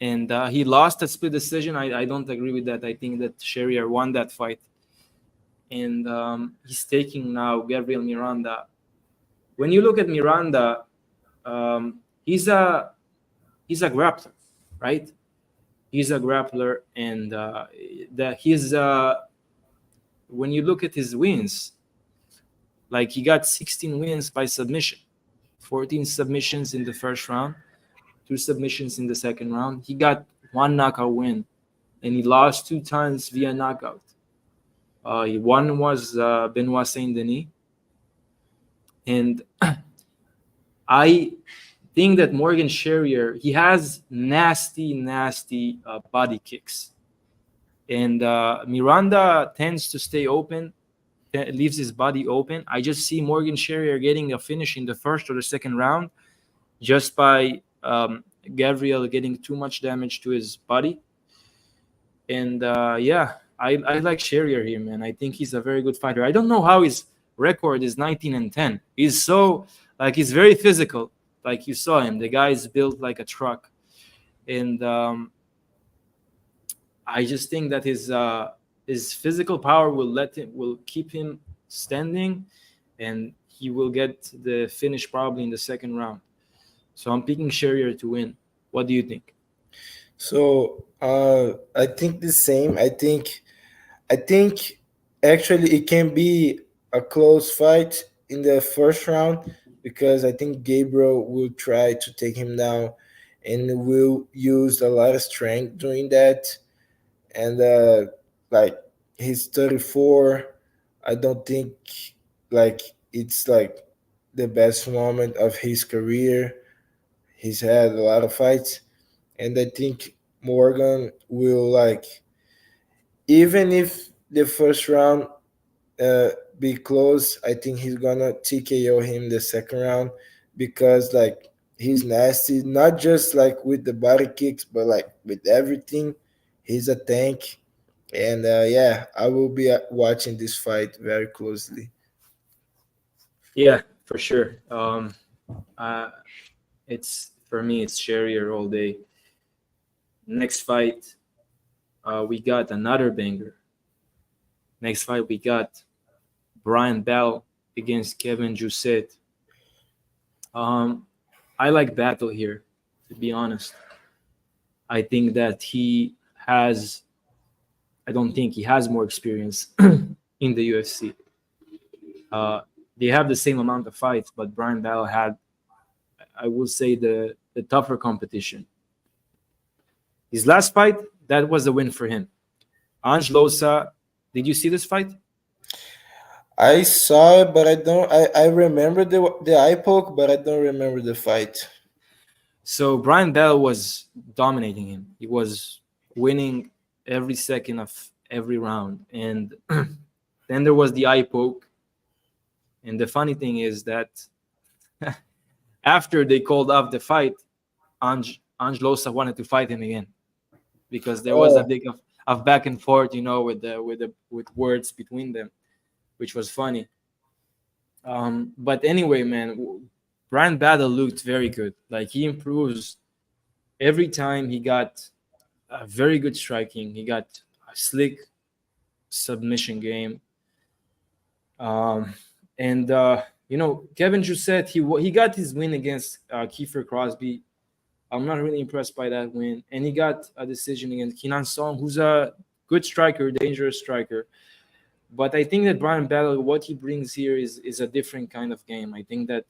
and he lost at split decision. I don't agree with that. I think that Sherrier won that fight, and he's taking now Gabriel Miranda. When you look at Miranda, he's a grappler, right? He's a grappler, and that he's when you look at his wins, like he got 16 wins by submission, 14 submissions in the first round, 2 submissions in the second round. He got one knockout win, and he lost 2 times via knockout. One was Benoit Saint Denis, and I think that Morgan Sherrier, he has nasty body kicks, and Miranda tends to stay open, leaves his body open. I just see Morgan Sherrier getting a finish in the first or the second round just by Gabriel getting too much damage to his body. And yeah, I like Sherrier here, man. I think he's a very good fighter. I don't know how his record is 19-10. He's so, like, he's very physical. Like, you saw him. The guy is built like a truck. And I just think that his physical power will keep him standing, and he will get the finish probably in the second round. So I'm picking Sherrier to win. What do you think? So I think the same. I think actually it can be a close fight in the first round because I think Gabriel will try to take him down and will use a lot of strength doing that. And like he's 34. I don't think like it's like the best moment of his career. He's had a lot of fights, and I think Morgan will like even if the first round uh, be close, I think he's gonna TKO him the second round because like he's nasty, not just like with the body kicks, but like with everything. He's a tank, and yeah, I will be watching this fight very closely. Yeah, for sure. Uh, it's for me, it's Sherrier all day. Next fight, we got another banger. Next fight, we got Brian Bell against Kevin Jousset. Um, I like Battle here, to be honest. I think that he has, I don't think he has more experience in the UFC. Uh, they have the same amount of fights, but Brian Bell had, I will say, the tougher competition. His last fight, that was a win for him. Ange Losa, did you see this fight? I saw it, but I don't. I remember the eye poke, but I don't remember the fight. So Brian Bell was dominating him. He was winning every second of every round. And then there was the eye poke. And the funny thing is that after they called off the fight, Ange Losa wanted to fight him again because there was a Oh, big of back and forth, with words between them, which was funny. But anyway, man, Brian Battle looked very good. Like he improves every time. He got a very good striking. He got a slick submission game. Um, and Kevin Jousset, he got his win against Kiefer Crosby. I'm not really impressed by that win. And he got a decision against Kenan Song, who's a good striker, dangerous striker. But I think that Brian Battle, what he brings here is a different kind of game. I think that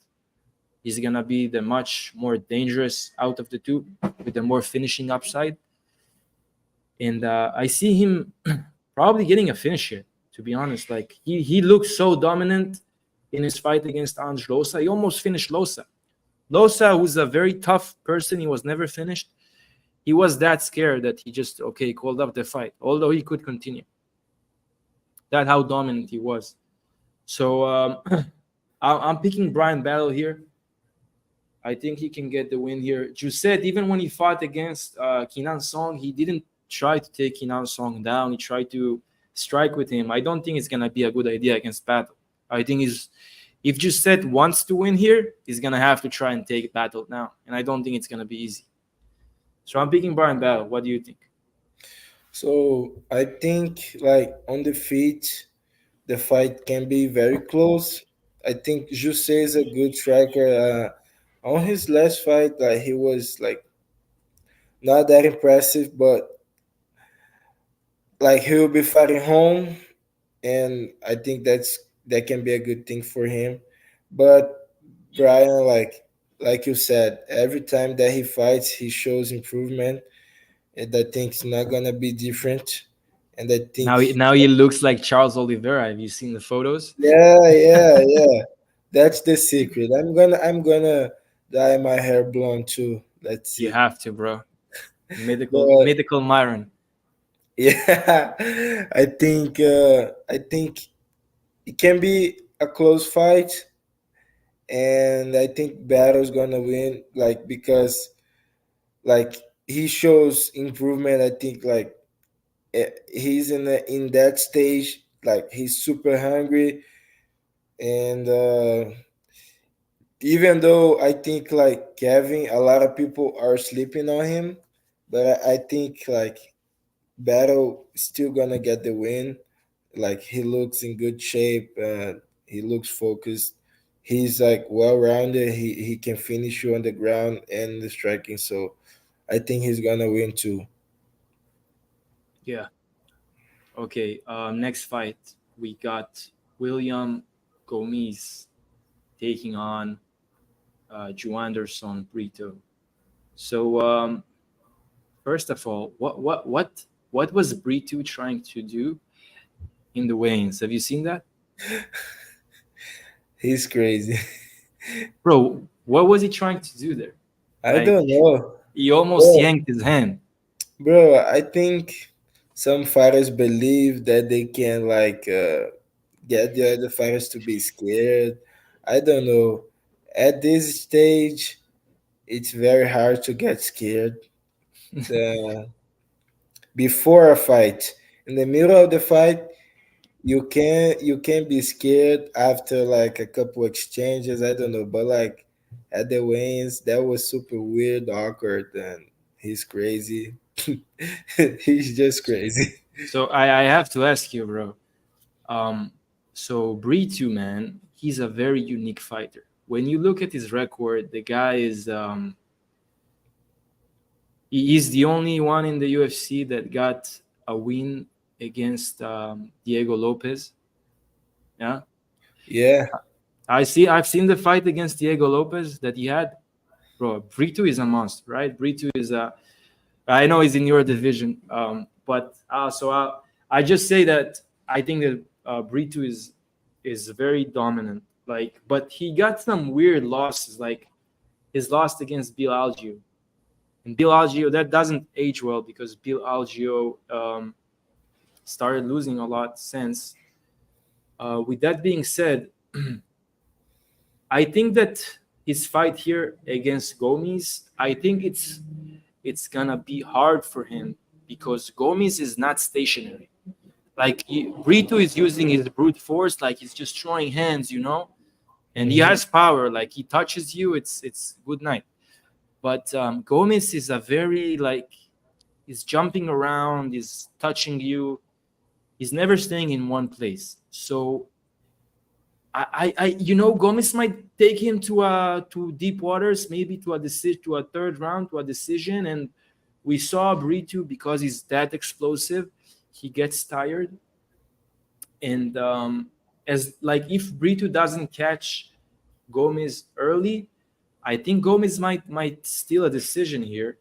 he's gonna be the much more dangerous out of the two, with the more finishing upside. And I see him probably getting a finish here. To be honest, like he looks so dominant in his fight against Ange Losa. He almost finished Losa. Losa, who's a very tough person, he was never finished. He was that scared that he just called up the fight, although he could continue. That how dominant he was. So I'm picking Brian Battle here. I think he can get the win here. Jousset, even when he fought against Kenan Song, he didn't try to take Kenan Song down. He tried to strike with him. I don't think it's gonna be a good idea against Battle. I think if Jousset wants to win here, he's gonna have to try and take Battle now, and I don't think it's gonna be easy. So I'm picking Brian Battle. What do you think? So I think like on the feet, the fight can be very close. I think Jose is a good striker. On his last fight, like he was like not that impressive, but like he will be fighting home, and I think that can be a good thing for him. But Brian, like you said, every time that he fights, he shows improvement, and I think it's not gonna be different. And I think, Now he looks like Charles Oliveira. Have you seen the photos? yeah, yeah, yeah, that's the secret. I'm gonna dye my hair blonde too. Let's You see. have to, bro. But Mythical Myron. yeah, I think it can be a close fight, and I think Battle's gonna win, like because like he shows improvement. I think like he's in that stage, like he's super hungry, and even though I think like Kevin, a lot of people are sleeping on him, but I think like Battle still gonna get the win. Like he looks in good shape. He looks focused. He's like well rounded. He can finish you on the ground and the striking. So I think he's gonna win too. Yeah. Okay. Next fight, we got William Gomis taking on Juanderson Brito. So first of all, what was Brito trying to do in the weigh-ins? Have you seen that, He's crazy. bro? What was he trying to do there? I Like don't know, he almost bro. yanked his hand. Bro, I think some fighters believe that they can like get the other fighters to be scared. I don't know. At this stage, it's very hard to get scared. The before a fight, in the middle of the fight, you can be scared after like a couple exchanges. I don't know, but like at the wins, that was super weird, awkward, and he's crazy. He's just crazy. So I have to ask you, bro. Um, so Brito, man, he's a very unique fighter. When you look at his record, the guy is he's the only one in the UFC that got a win against Diego Lopez. Yeah, Yeah. I've seen the fight against Diego Lopez that he had. Bro, Brito is a monster, right? Brito is a. I know he's in your division, but I just say that I think that Brito is very dominant. Like, but he got some weird losses, like his loss against Bill Algeo. And Bill Algeo, that doesn't age well because Bill Algeo started losing a lot since. With that being said, I think that his fight here against Gomes, I think it's gonna be hard for him because Gomes is not stationary. Like Brito is using his brute force, like he's just throwing hands, and he Hmm. has power. Like he touches you, it's good night. But Gomez is a very like he's jumping around, he's touching you, he's never staying in one place. So Gomez might take him to deep waters, maybe to a third round, to a decision. And we saw Brito because he's that explosive, he gets tired, and as like if Brito doesn't catch Gomez early, I think Gomez might steal a decision here.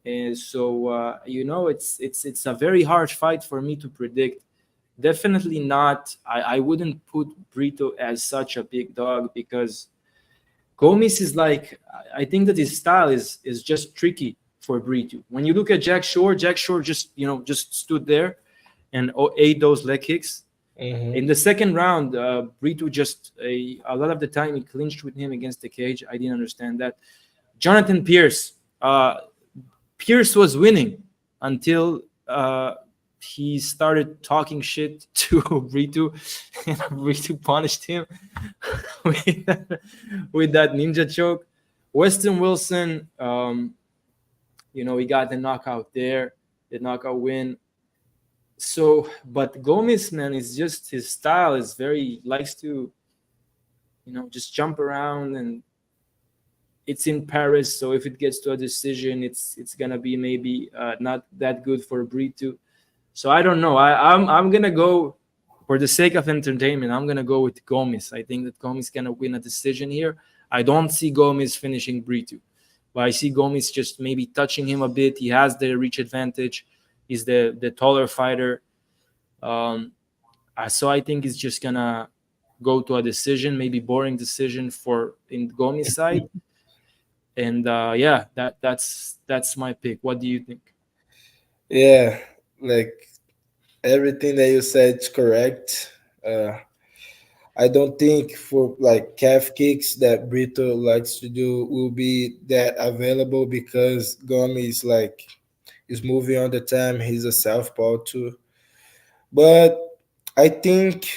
And so it's a very hard fight for me to predict. Definitely not. I wouldn't put Brito as such a big dog because Gomez is like I think that his style is just tricky for Brito. When you look at Jack Shore just stood there and ate those leg kicks. In Hmm. the second round, Brito just a lot of the time he clinched with him against the cage. I didn't understand that. Jonathan Pierce. Pierce was winning until he started talking shit to Brito, and Brito punished him with, with that ninja choke. Weston Wilson, He got the knockout there, the knockout win. So, but Gomez, man, is just his style is very likes to just jump around, and it's in Paris. So if it gets to a decision, it's gonna be maybe not that good for Brito. So I don't know. I'm gonna go for the sake of entertainment. I'm gonna go with Gomez. I think that Gomez gonna win a decision here. I don't see Gomez finishing Brito, but I see Gomez just maybe touching him a bit. He has the reach advantage. He's the taller fighter. Um, so I think it's just gonna go to a decision, maybe boring decision for in Gomez side. And yeah, that's my pick. What do you think? Yeah, like everything that you said is correct. I don't think for like calf kicks that Brito likes to do will be that available because Gomes like is moving on the time. He's a southpaw too, but I think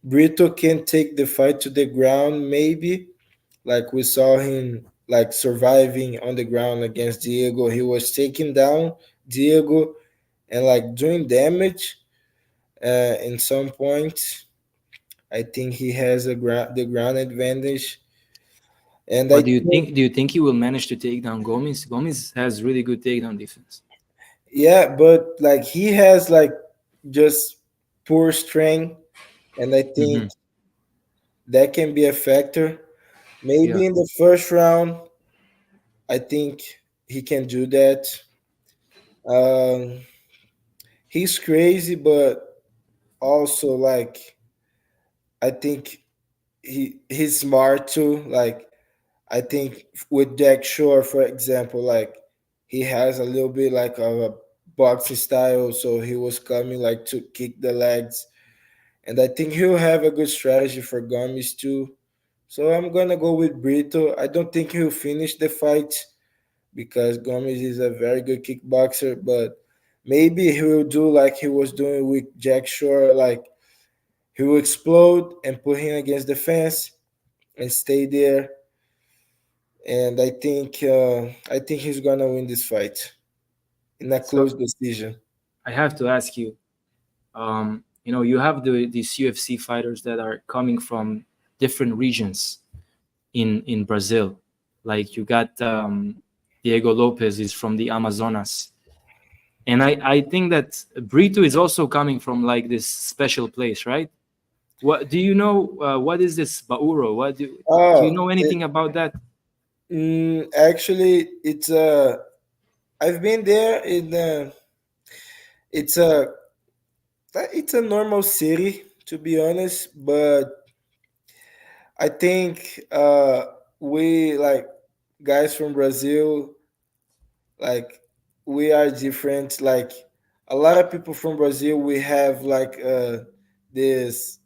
Brito can take the fight to the ground. Maybe like we saw him like surviving on the ground against Diego. He was taking down Diego and like doing damage in some points. I think he has the ground advantage, and I But do you think think do you think he will manage to take down Gomez? Gomez has really good takedown defense. yeah, but like he has like just poor strength, and I think Hmm. that can be a factor. Yeah. Maybe in the first round, I think he can do that. Um, he's crazy, but also like I think he's smart too. Like I think with Jack Shore, for example, like he has a little bit like of a boxing style, so he was coming like to kick the legs, and I think he'll have a good strategy for Gomes too. So I'm gonna go with Brito. I don't think he'll finish the fight because Gomes is a very good kickboxer, but maybe he will do like he was doing with Jack Shore, like he will explode and put him against the fence and stay there. And I think he's gonna win this fight in a So close decision. I have to ask you. You have these UFC fighters that are coming from different regions in Brazil. Like you got Diego Lopez is from the Amazonas, and I think that Brito is also coming from like this special place, right? What do you know? What is this Bauro? Do you Oh, know anything about that? actually, I've been there. It's a it's a normal city to be honest, but I think we like guys from Brazil, like we are different. Like a lot of people from Brazil, we have like this,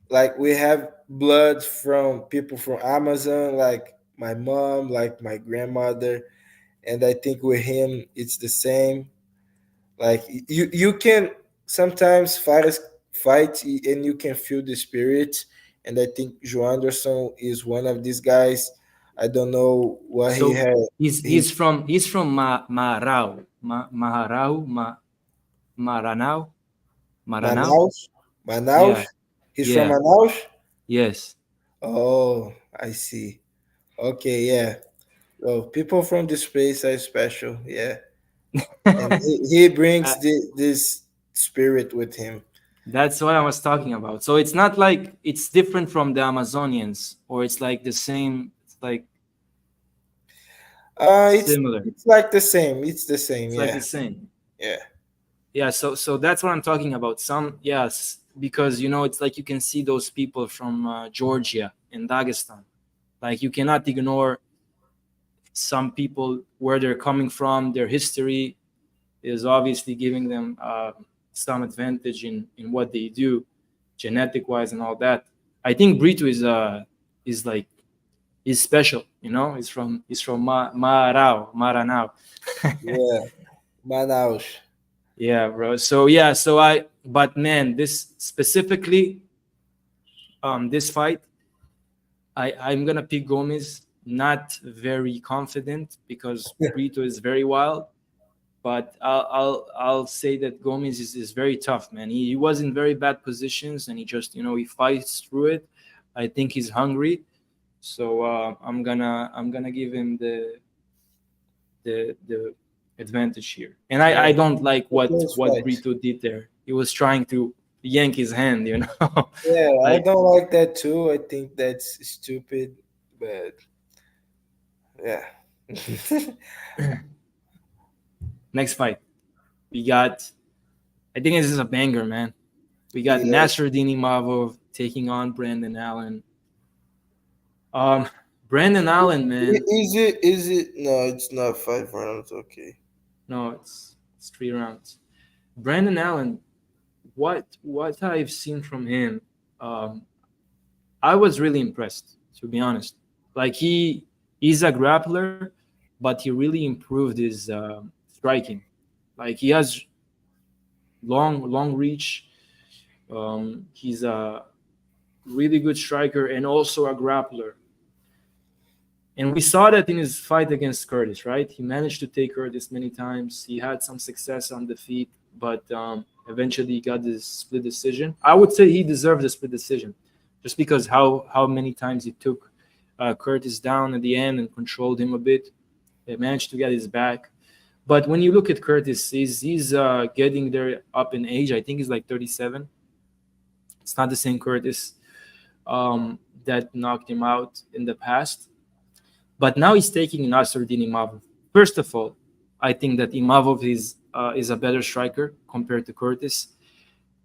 like we have blood from people from Amazon, like my mom, like my grandmother, and I think with him it's the same. Like you can sometimes fight and you can feel the spirit, and I think Joe Anderson is one of these guys. I don't know what he So had. He he's from Marau, Maharau, Maranao, Maranao. Manaus, Manaus. Yeah, He's from yeah, Manaus. yes. Oh, I see. Okay, yeah. Oh, people from this place are special. Yeah, and he brings Uh, this spirit with him. that's what I was talking about. So it's not like it's different from the Amazonians, or it's like the same. It's like It's similar. it's like the same. It's the same. It's like the Yeah, same. yeah, Yeah. So that's what I'm talking about. Some yes, because it's like you can see those people from Georgia and Dagestan. Like you cannot ignore some people where they're coming from. Their history is obviously giving them some advantage in what they do, genetic wise and all that. I think Brito is like is special. He's from Maranao. yeah. Manaus. Yeah, bro. So yeah, but man, this specifically, this fight, I'm gonna pick Gomez. not very confident because Brito is very wild. But I'll say that Gomez is very tough, man. He was in very bad positions, and he just he fights through it. I think he's hungry, so I'm gonna give him the advantage here. And Yeah, I don't like it's a what close what fight. Brito did there. He was trying to yank his hand, Yeah, I like don't like that too. I think that's stupid, but yeah. next fight we got. I think this is a banger, man. We got Yeah. Nasruddin Imavov taking on Brandon Allen. Um, Brandon Allen, man. Is it? Is it? No, it's not 5 rounds. Okay. No, it's 3 rounds. Brandon Allen. What I've seen from him, um, I was really impressed. To be honest, like he's a grappler, but he really improved his striking. Like he has long reach. He's a really good striker and also a grappler. And we saw that in his fight against Curtis, right? He managed to take Curtis many times. He had some success on the feet, but eventually he got this split decision. I would say he deserved a split decision, just because how many times he took Curtis down at the end and controlled him a bit. He managed to get his back. But when you look at Curtis, he's getting there up in age. I think he's like 37. It's not the same Curtis that knocked him out in the past. But now he's taking Nasruddin Imavov. First of all, I think that Imavov is a better striker compared to Curtis.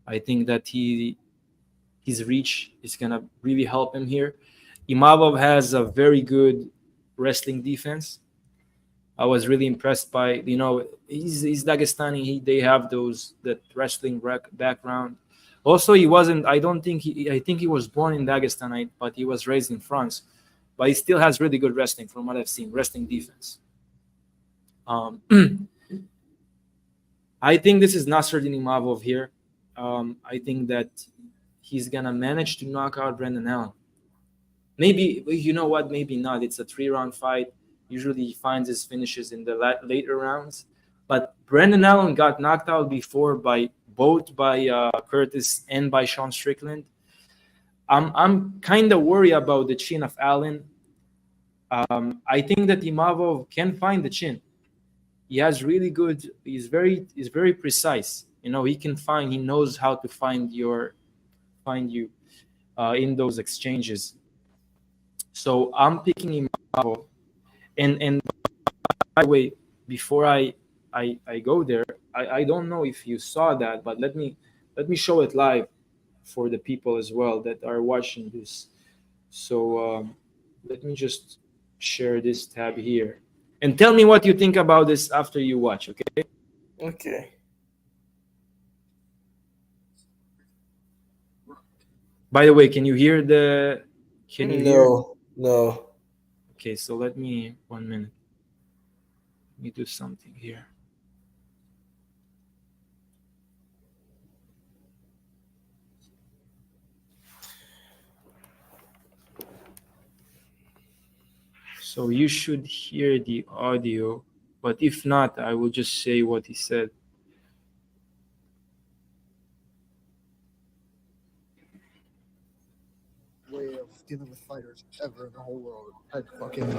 I think that his reach is gonna really help him here. Imavov has a very good wrestling defense. I was really impressed by he's Dagestani. They have that wrestling background. Also, he wasn't. I don't think he. I think he was born in Dagestan, but he was raised in France. But he still has really good wrestling, from what I've seen. Wrestling defense. Um, I think this is Nasruddin Imavov here. I think that he's gonna manage to knock out Brendan Allen. Maybe you know what? Maybe not. It's a 3 round fight. Usually he finds his finishes in the later rounds. But Brendan Allen got knocked out before by both by Curtis and by Sean Strickland. I'm kind of worried about the chin of Allen. I think that Imavov can find the chin. He has really good. He's very precise. He can find. He knows how to find you in those exchanges. So I'm picking Imavov. And by the way, before I go there, I don't know if you saw that, but let me show it live for the people as well that are watching this. So let me just share this tab here and tell me what you think about this after you watch. Okay. Okay. By the way, can you hear the? Can you hear? No, no. Okay, so let me 1 minute. Let me do something here. So you should hear the audio, but if not, I will just say what he said. Way of dealing with fighters ever in the whole world. I had fucking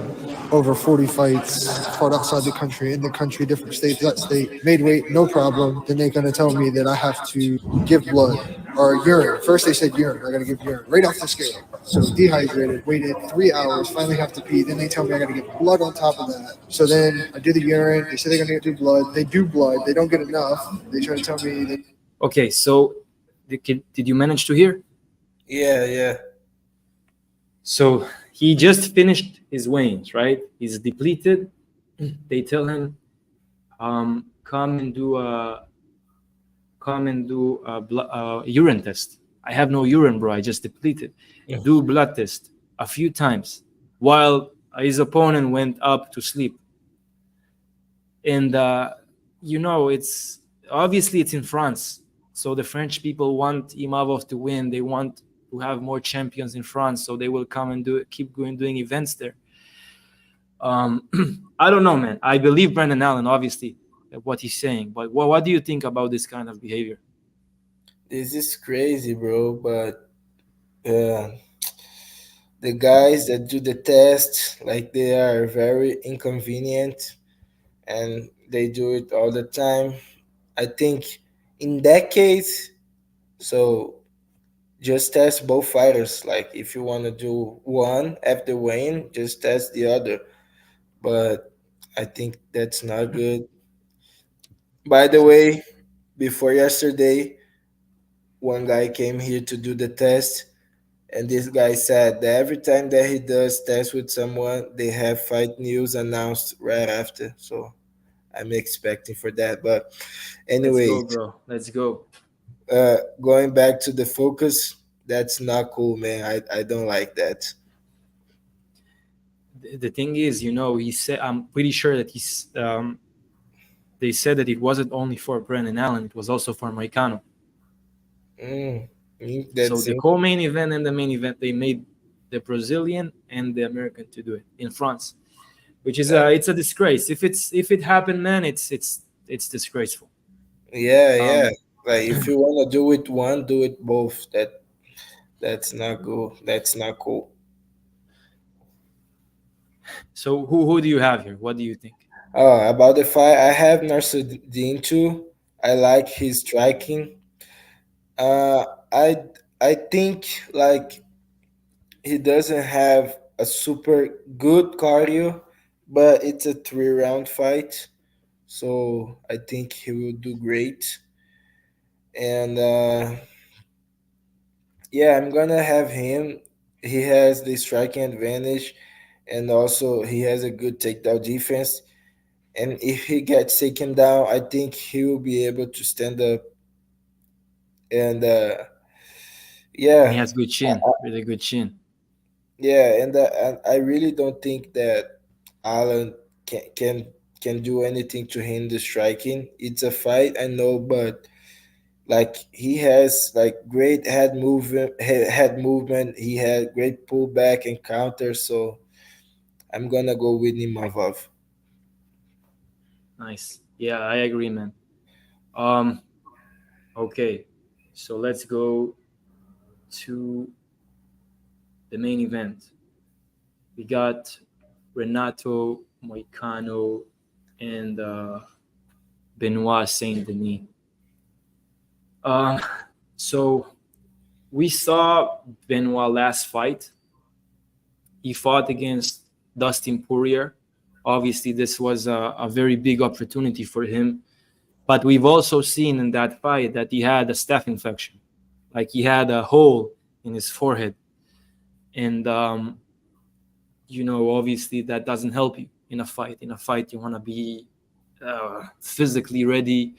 over 40 fights, fought outside the country, in the country, different states, that state, made weight, no problem. Then they're gonna tell me that I have to give blood or urine. First they said urine, I gotta give urine right off the scale. So dehydrated, waited 3 hours, finally have to pee. Then they tell me I gotta give blood on top of that. So then I do the urine. They say they're gonna do blood. They do blood. They don't get enough. They try to tell me. Okay, so did you manage to hear? Yeah, yeah. So he just finished his weigh-ins, right? He's depleted. They tell him, come and do a urine test. I have no urine, bro. I just depleted. Yeah. Do blood test a few times while his opponent went up to sleep. And it's obviously it's in France, so the French people want Imavov to win. They want to have more champions in France, so they will come and doing events there. Um, I don't know, man. I believe Brendan Allen, obviously, what he's saying. But what do you think about this kind of behavior? This is crazy, bro. But uh, the guys that do the test, like they are very inconvenient, and they do it all the time. I think in that case, so just test both fighters. Like if you want to do one after weighing, just test the other. But I think that's not good. By the way, before yesterday, one guy came here to do the test, and this guy said that every time that he does test with someone, they have fight news announced right after. So I'm expecting for that. But Let's anyway, go, bro. Let's go. going back to the focus, that's not cool, man. I don't like that. The thing is, he said, I'm pretty sure that they said that it wasn't only for Brendan Allen, it was also for Moicano. Mm, So that's the co-main event and the main event, they made the Brazilian and the American to do it in France, which is it's a disgrace. If it happened, man, it's disgraceful. yeah, yeah. Um, Like if you wanna do it one, do it both. That's not good. That's not cool. so who do you have here? What do you think? Oh, about the fight, I have Narsadine too. I like his striking. Uh, I I think like he doesn't have a super good cardio, but it's a 3 round fight, so I think he will do great. And yeah, I'm gonna have him. He has the striking advantage, and also he has a good takedown defense. And if he gets taken down, I think he will be able to stand up. And And he yeah, has good chin, really good chin. yeah, and I really don't think that Alan can do anything to him the striking. It's a fight, I know, but like he has like great head movement. He had great pullback and counter. So I'm gonna go with Nimavov. Nice. Yeah, I agree, man. Um, okay, so let's go to the main event. We got Renato Moicano and Benoit Saint Denis. Um, so we saw Benoit last fight. He fought against Dustin Poirier. Obviously, this was a very big opportunity for him. But we've also seen in that fight that he had a staph infection, like he had a hole in his forehead, and obviously that doesn't help you in a fight. In a fight, you want to be physically ready,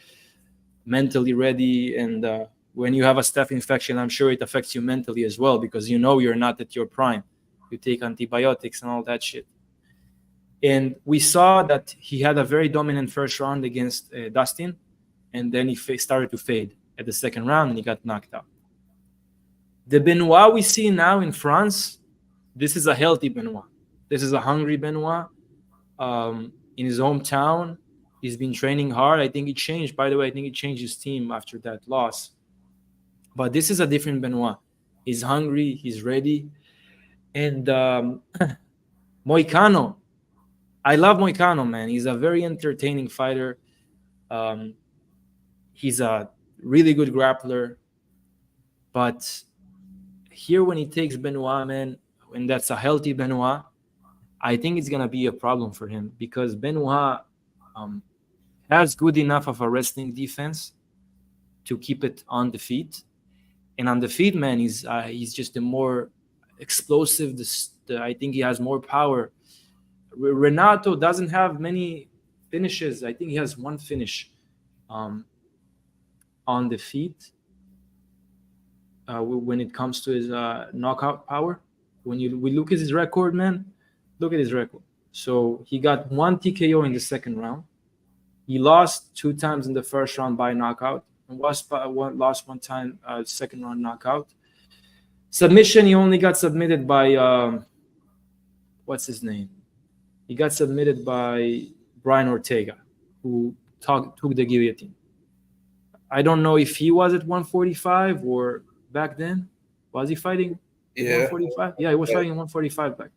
mentally ready, and when you have a staph infection, I'm sure it affects you mentally as well because you're not at your prime. You take antibiotics and all that shit. And we saw that he had a very dominant first round against Dustin, and then he started to fade at the second round and he got knocked out. The Benoit we see now in France, this is a healthy Benoit. This is a hungry Benoit. In his hometown, he's been training hard. I think he changed, by the way, I think he changed his team after that loss. But this is a different Benoit. He's hungry, he's ready. And Moicano, I love Moicano, man. He's a very entertaining fighter. Um, he's a really good grappler. But here, when he takes Benoit, man, when that's a healthy Benoit, I think it's gonna be a problem for him because Benoit um, has good enough of a wrestling defense to keep it on the feet, and on the feet, man, he's just a more explosive. I think he has more power. Renato doesn't have many finishes. I think he has one finish um, on the feet when it comes to his knockout power. When we look at his record, man, look at his record. So he got one TKO in the second round. He lost 2 times in the first round by knockout, and lost 1 time second round knockout. Submission, he only got submitted by what's his name? he got submitted by Brian Ortega, who took the guillotine. I don't know if he was at 145 or back then. Was he fighting at Yeah. 145? Yeah, he was fighting at 145 back.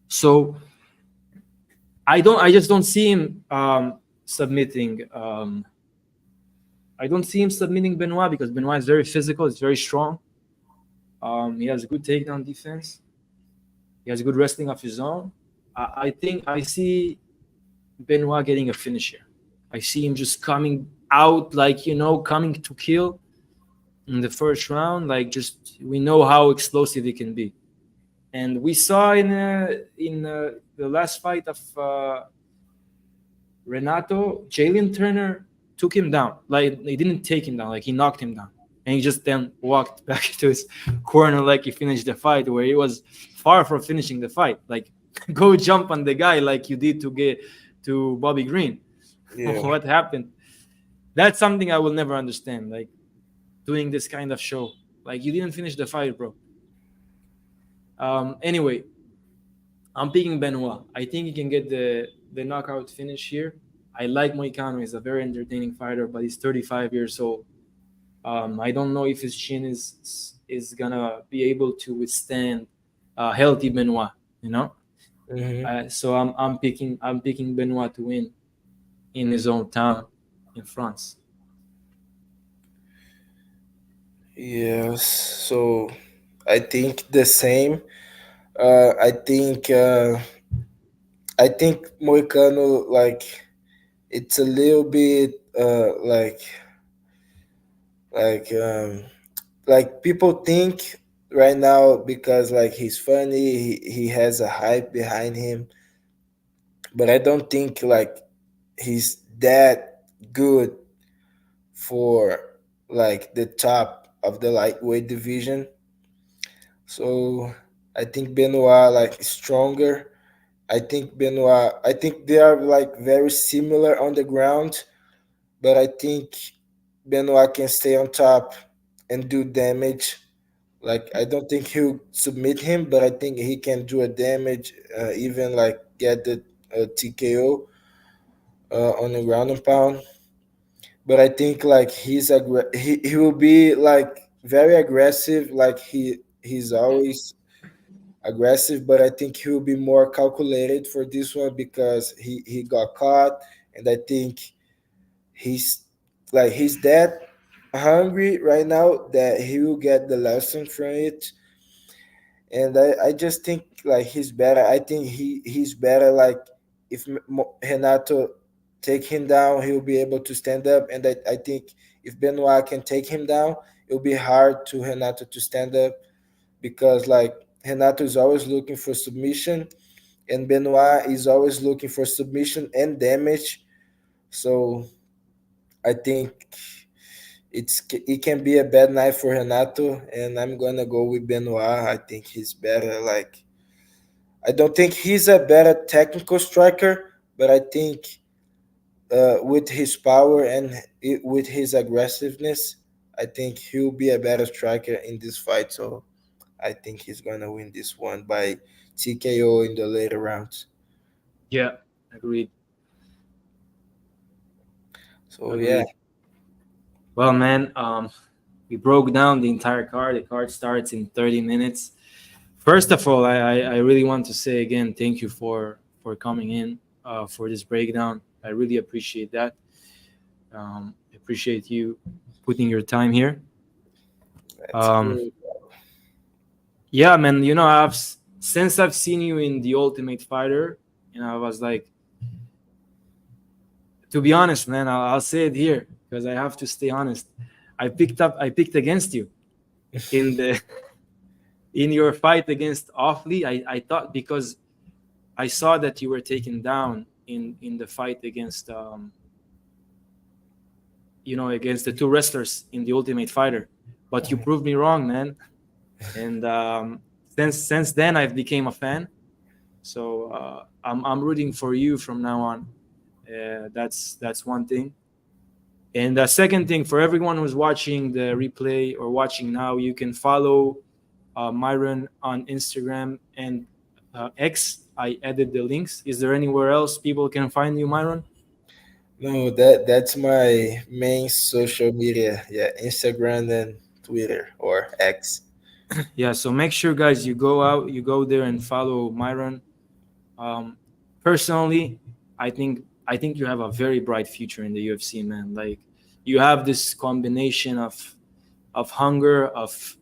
So I just don't see him submitting. I don't see him submitting Benoit because Benoit is very physical. He's very strong. He has a good takedown defense. He has a good wrestling of his own. I think I see Benoit getting a finish here. I see him just coming out like, coming to kill in the first round. Like, just we know how explosive he can be, and we saw in the last fight of Renato, Jalen Turner took him down. Like, he didn't take him down. Like, he knocked him down, and he just then walked back to his corner like he finished the fight, where he was far from finishing the fight. Like, go jump on the guy like you did to Bobby Green. Yeah. What happened? That's something I will never understand. Like, doing this kind of show. Like, you didn't finish the fight, bro. Anyway, I'm picking Benoit. I think he can get the knockout finish here. I like Moicano. He's a very entertaining fighter, but he's 35 years old. I don't know if his chin is gonna be able to withstand healthy Benoit. So I'm picking Benoit to win in his own town in France. Yes. So I think the same. I think Moicano, like, it's a little bit like like people think right now, because like he's funny, he has a hype behind him, but I don't think like he's that good for like the top of the lightweight division. So I think Benoit like is stronger. I think they are like very similar on the ground, but I think Benoit can stay on top and do damage. Like, I don't think he'll submit him, but I think he can do a damage, even like get the TKO on the ground and pound. But I think like he will be like very aggressive, like he's always aggressive, but I think he will be more calculated for this one because he got caught, and I think he's he's that hungry right now that he will get the lesson from it. And I just think like he's better. I think he's better. Like, if Renato take him down, he'll be able to stand up. And I think if Benoit can take him down, it'll be hard to Renato to stand up, because like Renato is always looking for submission, and Benoit is always looking for submission and damage. So I think it can be a bad night for Renato, and I'm gonna go with Benoit. I think he's better. Like, I don't think he's a better technical striker, but I think with his power and with his aggressiveness, I think he'll be a better striker in this fight. So I think he's gonna win this one by TKO in the later rounds. Yeah, agreed. So yeah, Agreed. Well, man, we broke down the entire card. The card starts in 30 minutes. First of all, I really want to say again, thank you for coming in for this breakdown. I really appreciate that. Appreciate you putting your time here. that's Um, good. yeah, man, since I've seen you in The Ultimate Fighter, I was like, to be honest, man, I'll say it here because I have to stay honest. I picked against you in the in your fight against Offley. I thought, because I saw that you were taken down in the fight against against the two wrestlers in The Ultimate Fighter, but you proved me wrong, man. And since then I've became a fan. So I'm rooting for you from now on. That's one thing. And the second thing, for everyone who's watching the replay or watching now, you can follow Myron on Instagram and X. I added the links. Is there anywhere else people can find you, Myron? No, that's my main social media. Yeah, Instagram and Twitter or X. Yeah, so make sure, guys, you go out, you go there and follow Myron. Um, Personally, I think you have a very bright future in the UFC, man. Like you have this combination of hunger, of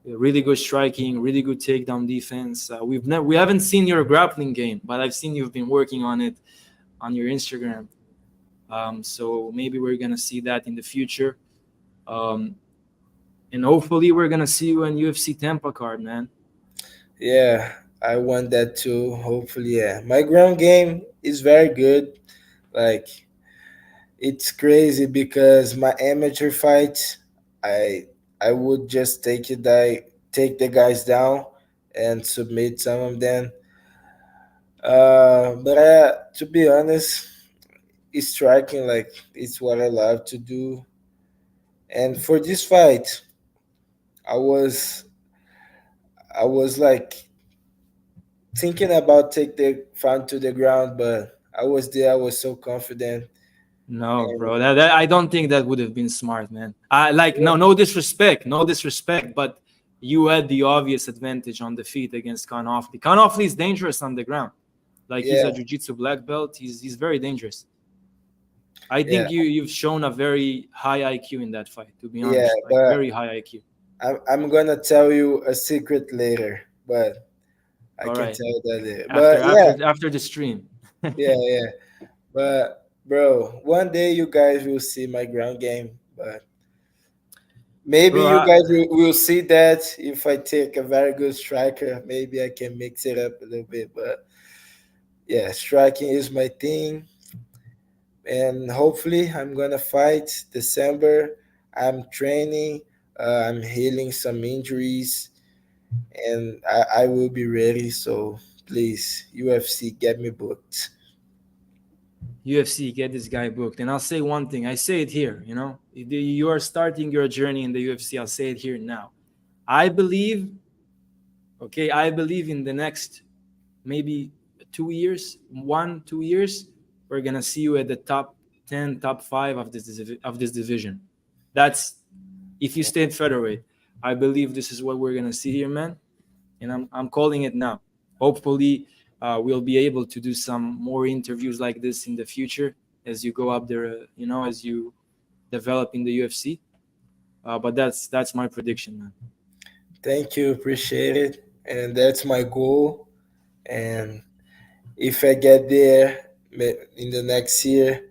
really good striking, really good takedown defense. We haven't seen your grappling game, but I've seen you've been working on it on your Instagram. So maybe we're gonna see that in the future. Um, and hopefully we're gonna see you in UFC Tampa card, man. Yeah, I want that too. Hopefully, yeah. My ground game is very good. Like it's crazy because my amateur fights, I I would just take the guys down and submit some of them. But to be honest, it's striking like it's what I love to do. And for this fight, I was I was like thinking about take the front to the ground, but I was there. I was so confident. No, And bro. That I don't think that would have been smart, man. Like yeah, no disrespect, no disrespect, but you had the obvious advantage on the feet against Khan Offley. Khan Offley is dangerous on the ground. Like he's yeah, a jiu-jitsu black belt. He's very dangerous. I yeah, think you've shown a very high IQ in that fight, to be yeah. honest. Like But very high IQ. I'm gonna tell you a secret later, but I All can right. tell you that later. After But yeah, after after the stream. yeah, yeah. But bro, one day you guys will see my ground game. But maybe Bro, you guys will see that if I take a very good striker, maybe I can mix it up a little bit. But yeah, striking is my thing, and hopefully I'm gonna fight December. I'm training. I'm healing some injuries, and I will be ready. So please, UFC, get me booked. UFC, get this guy booked. And I'll say one thing. I say it here, you are starting your journey in the UFC. I'll say it here now. I believe, okay, I believe in the next maybe 2 years, 1, 2 years, we're gonna see you at the top 10, top five of this division. That's if you stay in featherweight. I believe this is what we're gonna see here, man. And I'm calling it now. Hopefully, we'll be able to do some more interviews like this in the future as you go up there, as you develop in the UFC. But that's my prediction, man. Thank you, appreciate it, and that's my goal. And if I get there in the next year,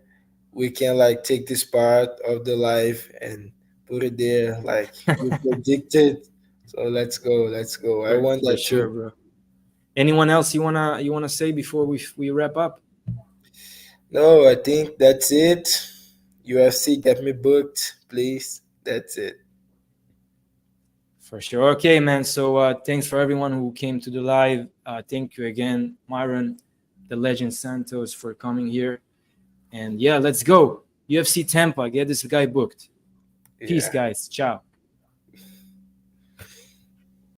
we can like take this part of the life and put it there like you predicted. So let's go, let's go. I want For that sure, too. bro. Anyone else you wanna say before we wrap up? No, I think that's it. UFC, get me booked, please. That's it. For sure. Okay, man. So thanks for everyone who came to the live. Thank you again, Myron, the legend Santos, for coming here. And yeah, let's go. UFC Tampa. Get this guy booked. Peace, Yeah. guys. Ciao.